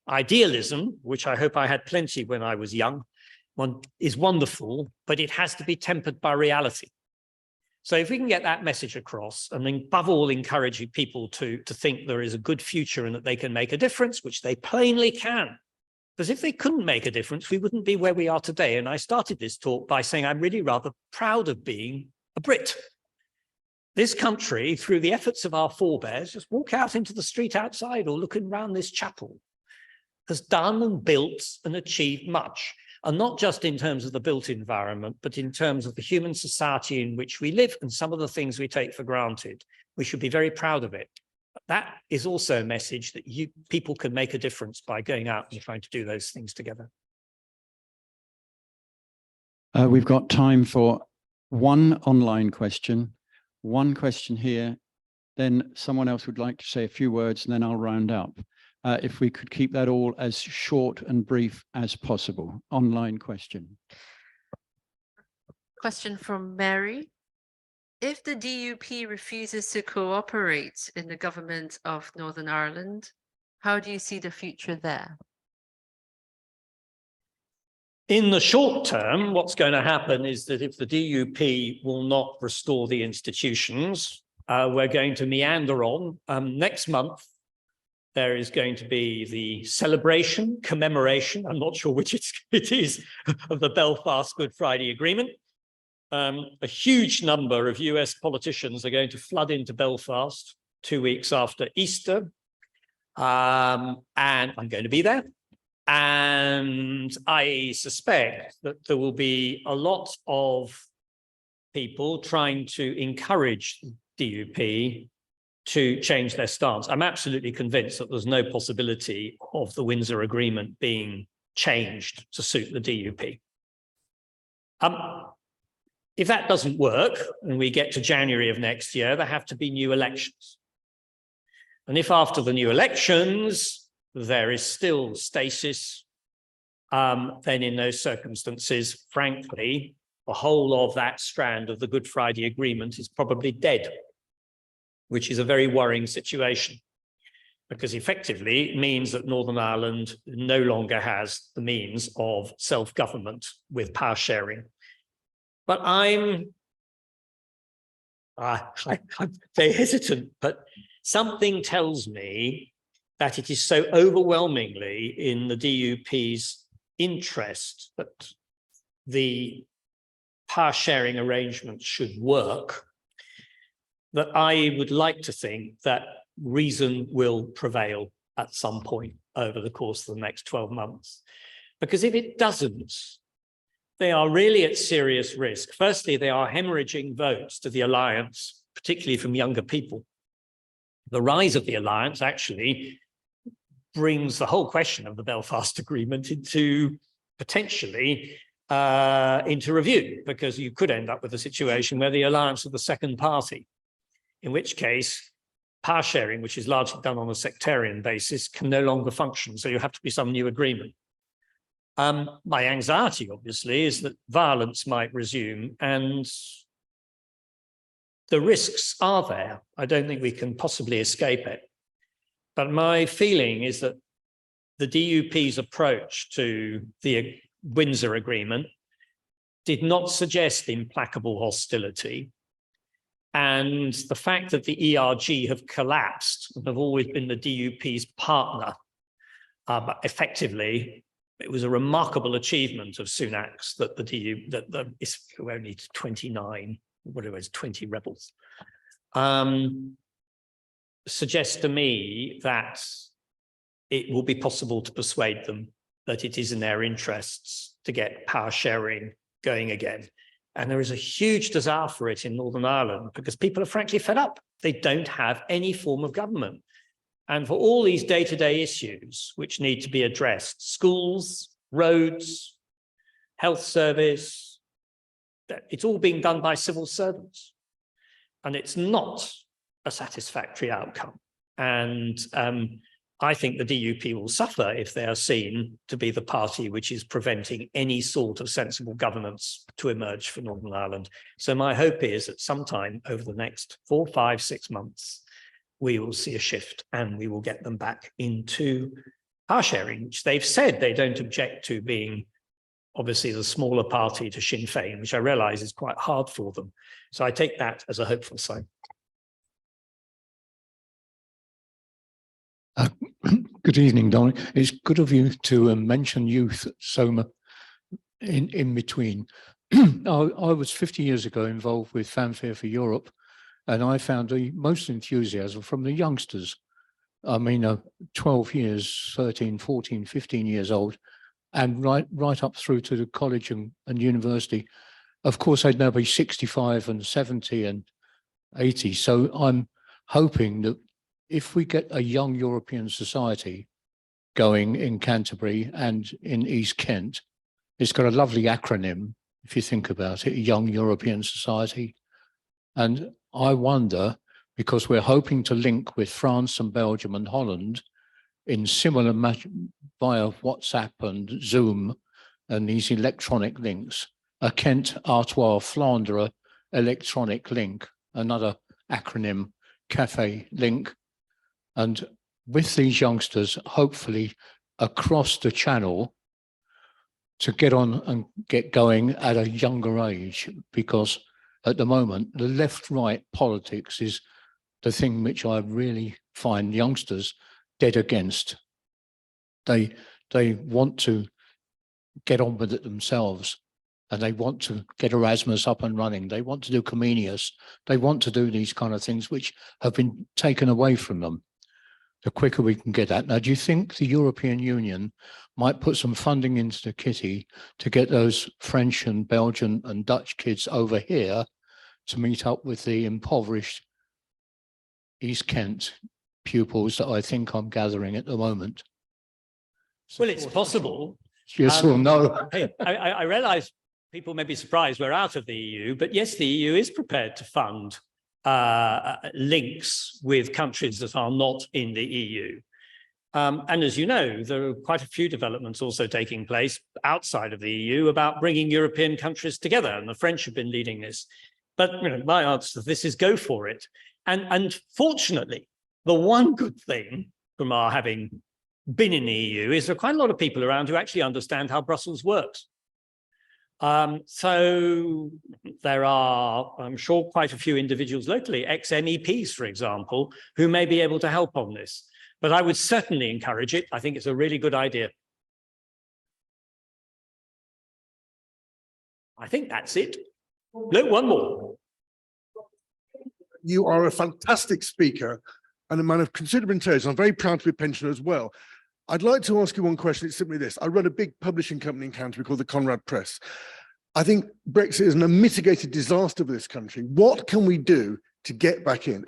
Idealism, which I hope I had plenty when I was young, is wonderful, but it has to be tempered by reality. So if we can get that message across, and then above all encouraging people to think there is a good future and that they can make a difference, which they plainly can. Because if they couldn't make a difference, we wouldn't be where we are today. And I started this talk by saying I'm really rather proud of being a Brit. This country, through the efforts of our forebears, just walk out into the street outside or looking around this chapel, has done and built and achieved much. And not just in terms of the built environment, but in terms of the human society in which we live and some of the things we take for granted. We should be very proud of it. But that is also a message that people can make a difference by going out and trying to do those things together. We've got time for one online question, one question here, then someone else would like to say a few words, and then I'll round up. If we could keep that all as short and brief as possible. Online question. Question from Mary. If the DUP refuses to cooperate in the government of Northern Ireland, how do you see the future there? In the short term, what's going to happen is that if the DUP will not restore the institutions, we're going to meander on. Next month, there is going to be the celebration, commemoration, I'm not sure which it is, of the Belfast Good Friday Agreement. A huge number of US politicians are going to flood into Belfast 2 weeks after Easter. And I'm going to be there. And I suspect that there will be a lot of people trying to encourage DUP to change their stance. I'm absolutely convinced that there's no possibility of the Windsor Agreement being changed to suit the DUP. If that doesn't work and we get to January of next year, there have to be new elections. And if after the new elections, there is still stasis, then in those circumstances, frankly, the whole of that strand of the Good Friday Agreement is probably dead, which is a very worrying situation, because effectively it means that Northern Ireland no longer has the means of self-government with power sharing. But I'm very hesitant, but something tells me that it is so overwhelmingly in the DUP's interest that the power sharing arrangements should work, that I would like to think that reason will prevail at some point over the course of the next 12 months. Because if it doesn't, they are really at serious risk. Firstly, they are hemorrhaging votes to the alliance, particularly from younger people. The rise of the alliance actually brings the whole question of the Belfast Agreement into potentially into review, because you could end up with a situation where the alliance of the second party, in which case power sharing, which is largely done on a sectarian basis, can no longer function. So you have to be some new agreement. My anxiety, obviously, is that violence might resume, and the risks are there. I don't think we can possibly escape it. But my feeling is that the DUP's approach to the Windsor Agreement did not suggest implacable hostility. And the fact that the ERG have collapsed and have always been the DUP's partner, but effectively, it was a remarkable achievement of Sunak's that it's only 29, whatever it is, 20 rebels, suggests to me that it will be possible to persuade them that it is in their interests to get power sharing going again. And there is a huge desire for it in Northern Ireland because people are frankly fed up. They don't have any form of government. And for all these day-to-day issues which need to be addressed, schools, roads, health service, it's all being done by civil servants. And it's not a satisfactory outcome. And I think the DUP will suffer if they are seen to be the party which is preventing any sort of sensible governance to emerge for Northern Ireland. So my hope is that sometime over the next 4, 5, 6 months, we will see a shift and we will get them back into power sharing, which they've said they don't object to being obviously the smaller party to Sinn Féin, which I realise is quite hard for them. So I take that as a hopeful sign. Good evening, Dominic. It's good of you to mention youth at SOMA in between. I was 50 years ago involved with Fanfare for Europe, and I found the most enthusiasm from the youngsters. I mean, 12 years, 13, 14, 15 years old, and right up through to the college and university. Of course, they'd now be 65 and 70 and 80. So I'm hoping that if we get a young European society going in Canterbury and in East Kent, it's got a lovely acronym, if you think about it, Young European Society. And I wonder, because we're hoping to link with France and Belgium and Holland in similar via WhatsApp and Zoom and these electronic links, a Kent, Artois, Flandre electronic link, another acronym, Cafe link. And with these youngsters, hopefully across the channel to get on and get going at a younger age, because at the moment, the left-right politics is the thing which I really find youngsters dead against. They want to get on with it themselves, and they want to get Erasmus up and running. They want to do Comenius. They want to do these kind of things which have been taken away from them. The quicker we can get that. Now, do you think the European Union might put some funding into the kitty to get those French and Belgian and Dutch kids over here to meet up with the impoverished East Kent pupils that I think I'm gathering at the moment? Well, it's possible. Yes or no? Hey, I realise people may be surprised we're out of the EU, but yes, the EU is prepared to fund links with countries that are not in the EU. And as you know, there are quite a few developments also taking place outside of the EU about bringing European countries together, and the French have been leading this. But you know, my answer to this is go for it. And fortunately, the one good thing from our having been in the EU is there are quite a lot of people around who actually understand how Brussels works. So there are, I'm sure, quite a few individuals locally, ex-MEPs, for example, who may be able to help on this. But I would certainly encourage it. I think it's a really good idea. I think that's it. No, one more. You are a fantastic speaker and a man of considerable intelligence. I'm very proud to be a pensioner as well. I'd like to ask you one question. It's simply this. I run a big publishing company in Canterbury called the Conrad Press. I think Brexit is an unmitigated disaster for this country. What can we do to get back in?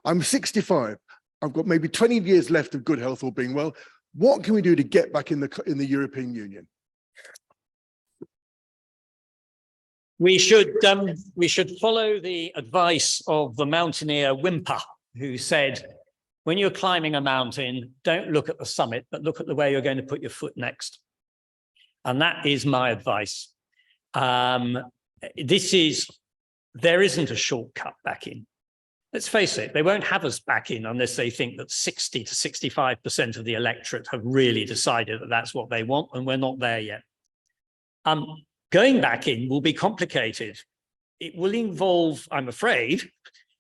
I'm 65. I've got maybe 20 years left of good health or being well. What can we do to get back in the European Union? We should follow the advice of the mountaineer Whymper, who said, when you're climbing a mountain, don't look at the summit, but look at the way you're going to put your foot next. And that is my advice. There isn't a shortcut back in. Let's face it, they won't have us back in unless they think that 60 to 65% of the electorate have really decided that that's what they want, and we're not there yet. Going back in will be complicated. It will involve, I'm afraid,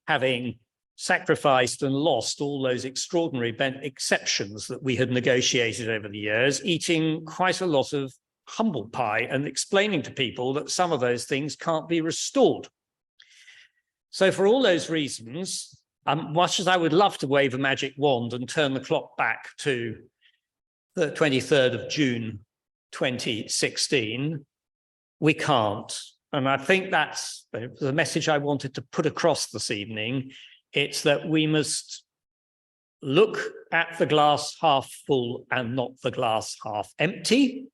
having sacrificed and lost all those extraordinary exceptions that we had negotiated over the years, eating quite a lot of humble pie and explaining to people that some of those things can't be restored. So for all those reasons, much as I would love to wave a magic wand and turn the clock back to the 23rd of June 2016, we can't. And I think that's the message I wanted to put across this evening. It's that we must look at the glass half full and not the glass half empty.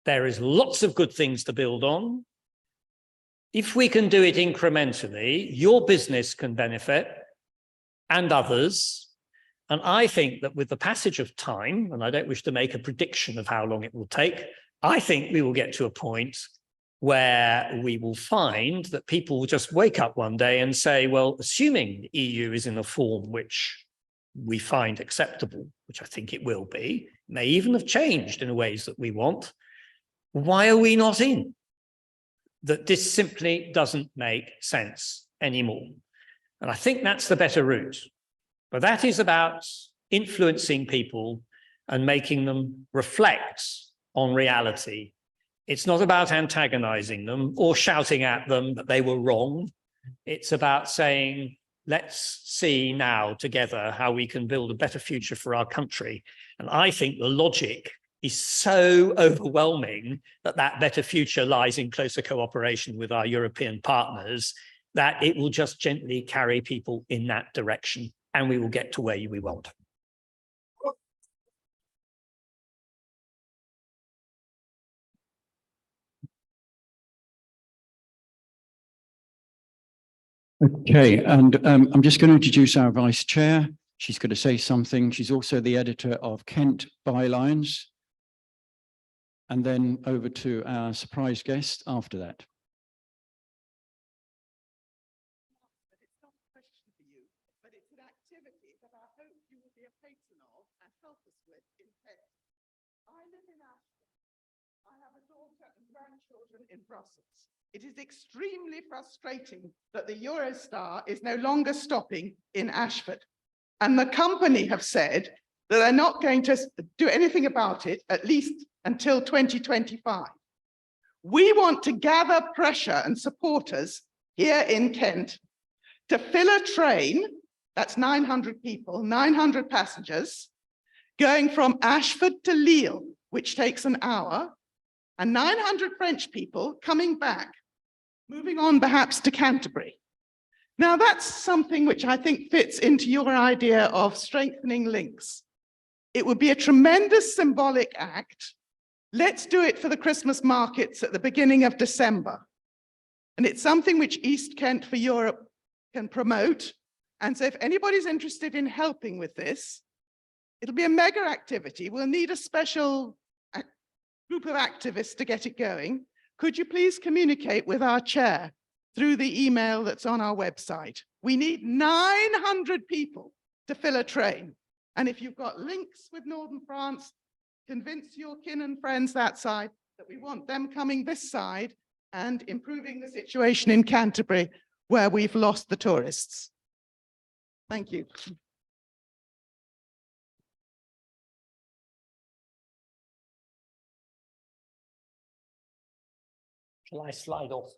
There is lots of good things to build on. If we can do it incrementally, your business can benefit and others. And I think that with the passage of time, and I don't wish to make a prediction of how long it will take, I think we will get to a point where we will find that people will just wake up one day and say, well, assuming the EU is in a form which we find acceptable, which I think it will be, may even have changed in ways that we want, why are we not in? That this simply doesn't make sense anymore. And I think that's the better route. But that is about influencing people and making them reflect on reality. It's not about antagonizing them or shouting at them that they were wrong. It's about saying, let's see now together how we can build a better future for our country. And I think the logic is so overwhelming that that better future lies in closer cooperation with our European partners, that it will just gently carry people in that direction, and we will get to where we want. Okay, and I'm just going to introduce our vice chair. She's going to say something. She's also the editor of Kent Bylines. And then over to our surprise guest after that. It's not a question for you, but it's an activity that I hope you will be a patron of and help us with in Kent. I live in Ashford. I have a daughter and grandchildren in Brussels. It is extremely frustrating that the Eurostar is no longer stopping in Ashford. And the company have said that they're not going to do anything about it, at least until 2025. We want to gather pressure and supporters here in Kent to fill a train, that's 900 people, 900 passengers, going from Ashford to Lille, which takes an hour, and 900 French people coming back, moving on perhaps to Canterbury. Now that's something which I think fits into your idea of strengthening links. It would be a tremendous symbolic act. Let's do it for the Christmas markets at the beginning of December. And it's something which East Kent for Europe can promote. And so if anybody's interested in helping with this, it'll be a mega activity. We'll need a special group of activists to get it going. Could you please communicate with our chair through the email that's on our website? We need 900 people to fill a train. And if you've got links with Northern France, convince your kin and friends that side that we want them coming this side and improving the situation in Canterbury where we've lost the tourists. Thank you. Shall I slide off?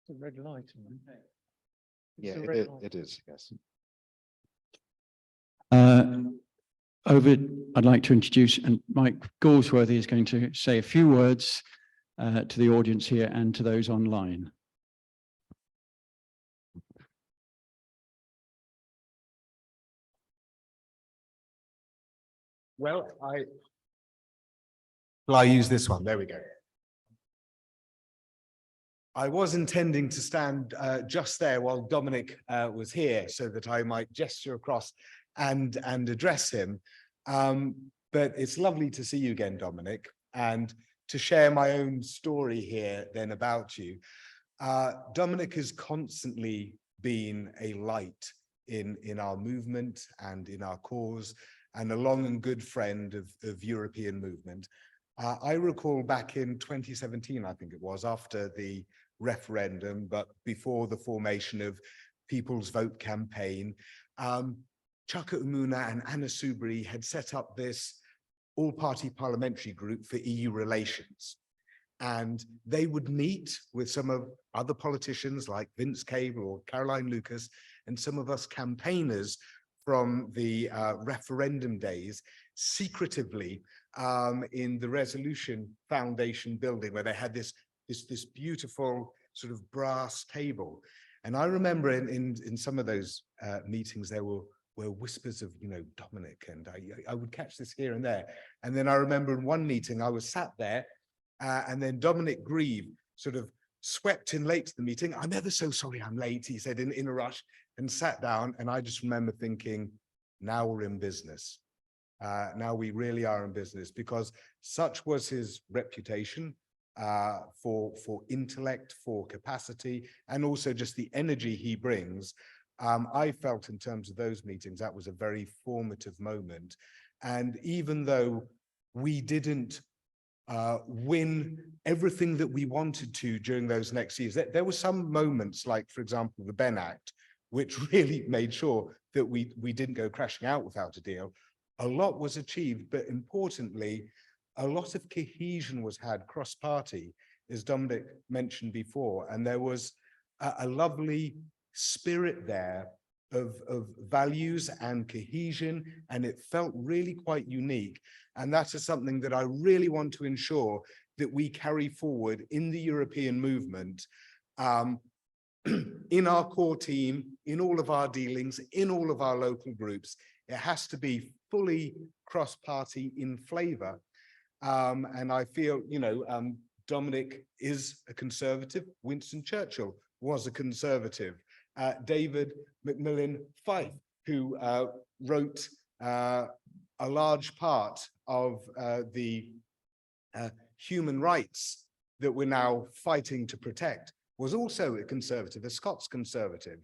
The red light. Yeah, a red light. it is, yes. I'd like to introduce, and Mike Galsworthy is going to say a few words to the audience here and to those online. Well, I use this one. There we go. I was intending to stand just there while Dominic was here so that I might gesture across and address him. But it's lovely to see you again, Dominic, and to share my own story here then about you. Dominic has constantly been a light in our movement and in our cause, and a long and good friend of European movement. I recall back in 2017, I think it was, after the referendum, but before the formation of People's Vote campaign, Chaka Umuna and Anna Soubry had set up this all-party parliamentary group for EU relations. And they would meet with some of other politicians like Vince Cable or Caroline Lucas, and some of us campaigners from the referendum days secretively in the Resolution Foundation building, where they had this beautiful sort of brass table. And I remember in some of those meetings, there were whispers of, Dominic, and I would catch this here and there. And then I remember in one meeting, I was sat there and then Dominic Grieve sort of swept in late to the meeting. "I'm ever so sorry I'm late," he said in a rush, and sat down. And I just remember thinking, now we're in business. Now we really are in business, because such was his reputation for intellect, for capacity, and also just the energy he brings. I felt in terms of those meetings, that was a very formative moment. And even though we didn't win everything that we wanted to during those next years, there were some moments, like, for example, the Ben Act, which really made sure that we didn't go crashing out without a deal. A lot was achieved, but importantly, a lot of cohesion was had cross-party, as Dominic mentioned before, and there was a lovely spirit there of values and cohesion, and it felt really quite unique. And that is something that I really want to ensure that we carry forward in the European movement, in our core team, in all of our dealings, in all of our local groups. It has to be fully cross-party in flavor. And I feel, Dominic is a conservative. Winston Churchill was a conservative. David Macmillan Fyfe, who wrote a large part of the human rights that we're now fighting to protect, was also a conservative, a Scots conservative.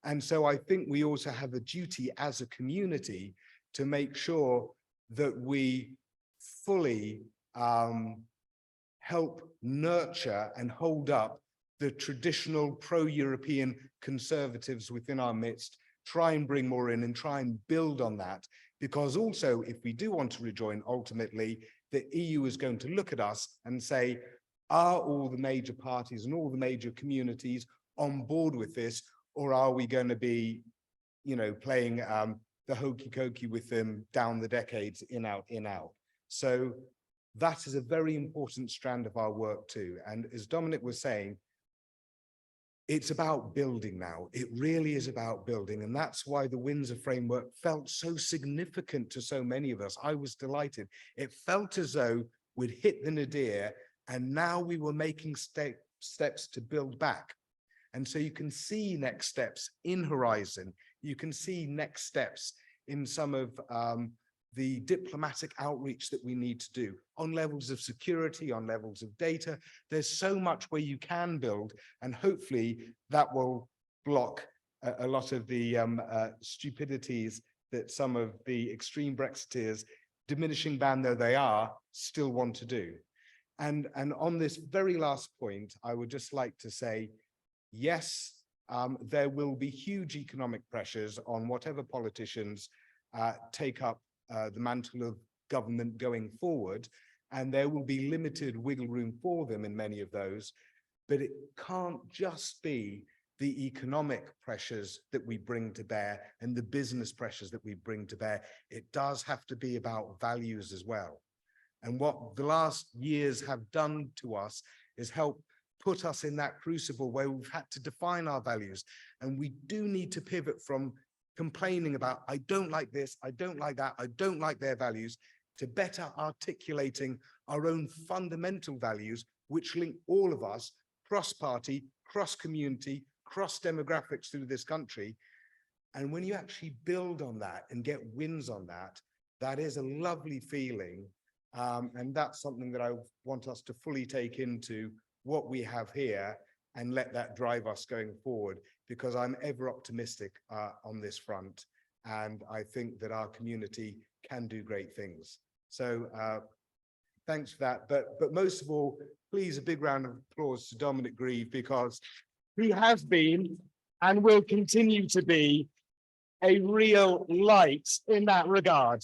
And so I think we also have a duty as a community to make sure that we fully help nurture and hold up the traditional pro-European conservatives within our midst, try and bring more in and try and build on that. Because also, if we do want to rejoin, ultimately, the EU is going to look at us and say, are all the major parties and all the major communities on board with this? Or are we going to be, playing the hokey cokey with them down the decades, in, out, in, out? So that is a very important strand of our work too. And as Dominic was saying, it's about building now. It really is about building. And that's why the Windsor framework felt so significant to so many of us. I was delighted. It felt as though we'd hit the nadir, and now we were making steps to build back. And so you can see next steps in Horizon. You can see next steps in some of the diplomatic outreach that we need to do on levels of security, on levels of data. There's so much where you can build, and hopefully that will block a lot of the stupidities that some of the extreme Brexiteers, diminishing band though they are, still want to do. And on this very last point, I would just like to say, yes, there will be huge economic pressures on whatever politicians take up the mantle of government going forward, and there will be limited wiggle room for them in many of those. But it can't just be the economic pressures that we bring to bear and the business pressures that we bring to bear. It does have to be about values as well. And what the last years have done to us is help put us in that crucible where we've had to define our values. And we do need to pivot from complaining about, I don't like this, I don't like that, I don't like their values, to better articulating our own fundamental values, which link all of us, cross-party, cross-community, cross-demographics through this country. And when you actually build on that and get wins on that, that is a lovely feeling. And that's something that I want us to fully take into what we have here and let that drive us going forward, because I'm ever optimistic on this front. And I think that our community can do great things. So thanks for that. But most of all, please, a big round of applause to Dominic Grieve, because he has been and will continue to be a real light in that regard.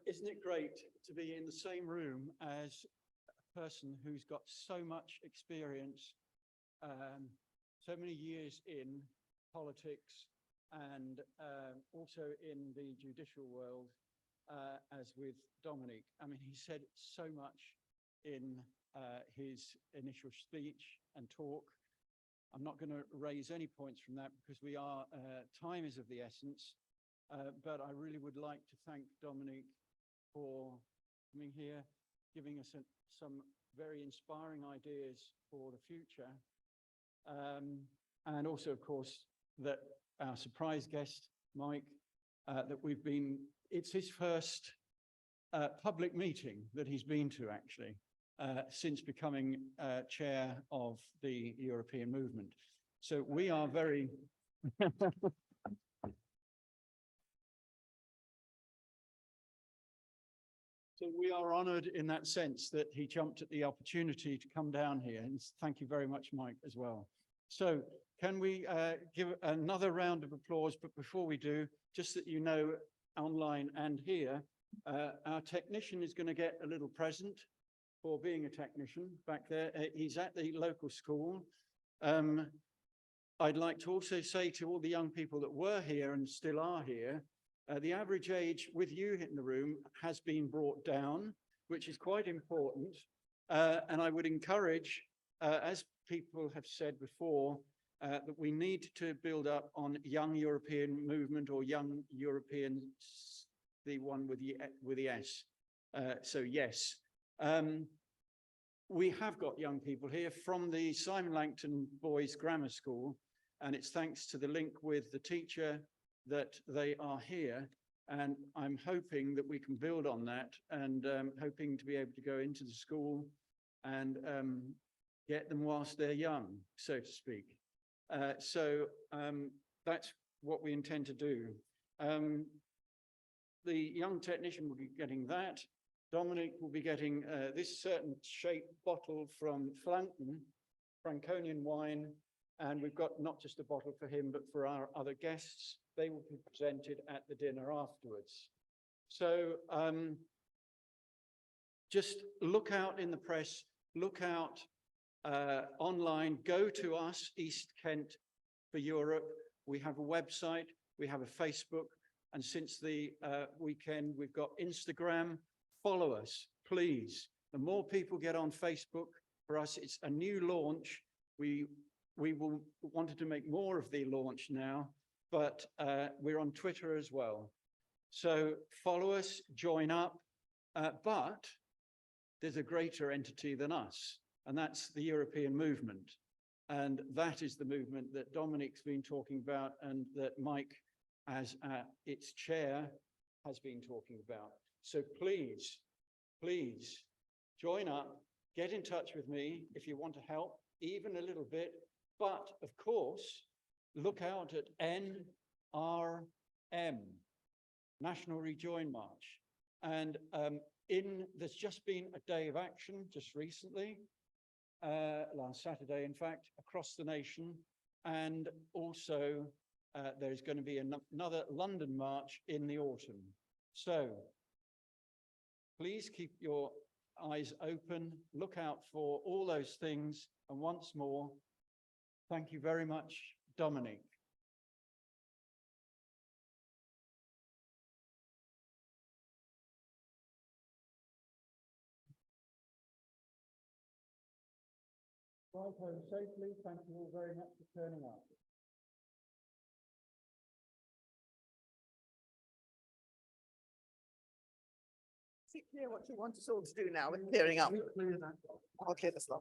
Isn't it great to be in the same room as a person who's got so much experience, so many years in politics and also in the judicial world, as with Dominic. I mean, he said so much in his initial speech and talk. I'm not going to raise any points from that because time is of the essence. But I really would like to thank Dominic for coming here, giving us some very inspiring ideas for the future. And also, of course, that our surprise guest, Mike, it's his first public meeting that he's been to, actually, since becoming chair of the European movement. So we are very... So we are honoured in that sense that he jumped at the opportunity to come down here, and thank you very much, Mike, as well. So can we give another round of applause? But before we do, just that you know, online and here, our technician is going to get a little present for being a technician back there. He's at the local school. I'd like to also say to all the young people that were here and still are here, the average age with you in the room has been brought down, which is quite important. And I would encourage, as people have said before, that we need to build up on young European movement, or young Europeans, the one with the S. So yes, we have got young people here from the Simon Langton Boys Grammar School, and it's thanks to the link with the teacher that they are here, and I'm hoping that we can build on that, and hoping to be able to go into the school and get them whilst they're young, so to speak. So that's what we intend to do. The young technician will be getting that. Dominic will be getting this certain shaped bottle from Flanton, Franconian wine. And we've got not just a bottle for him, but for our other guests. They will be presented at the dinner afterwards. So just look out in the press, look out online, go to us, East Kent for Europe. We have a website, we have a Facebook, and since the weekend, we've got Instagram. Follow us, please. The more people get on Facebook, for us, it's a new launch. We wanted to make more of the launch now, but we're on Twitter as well. So follow us, join up, but there's a greater entity than us, and that's the European movement. And that is the movement that Dominic's been talking about and that Mike, as its chair, has been talking about. So please, please join up, get in touch with me if you want to help, even a little bit. But of course, look out at NRM, National Rejoin March. And there's just been a day of action just recently, last Saturday, in fact, across the nation. And also there's going to be another London march in the autumn. So please keep your eyes open, look out for all those things. And once more, thank you very much, Dominic. Drive home safely. Thank you all very much for turning up. Is it clear what you want us all to do now with clearing up? I'll clear this lot.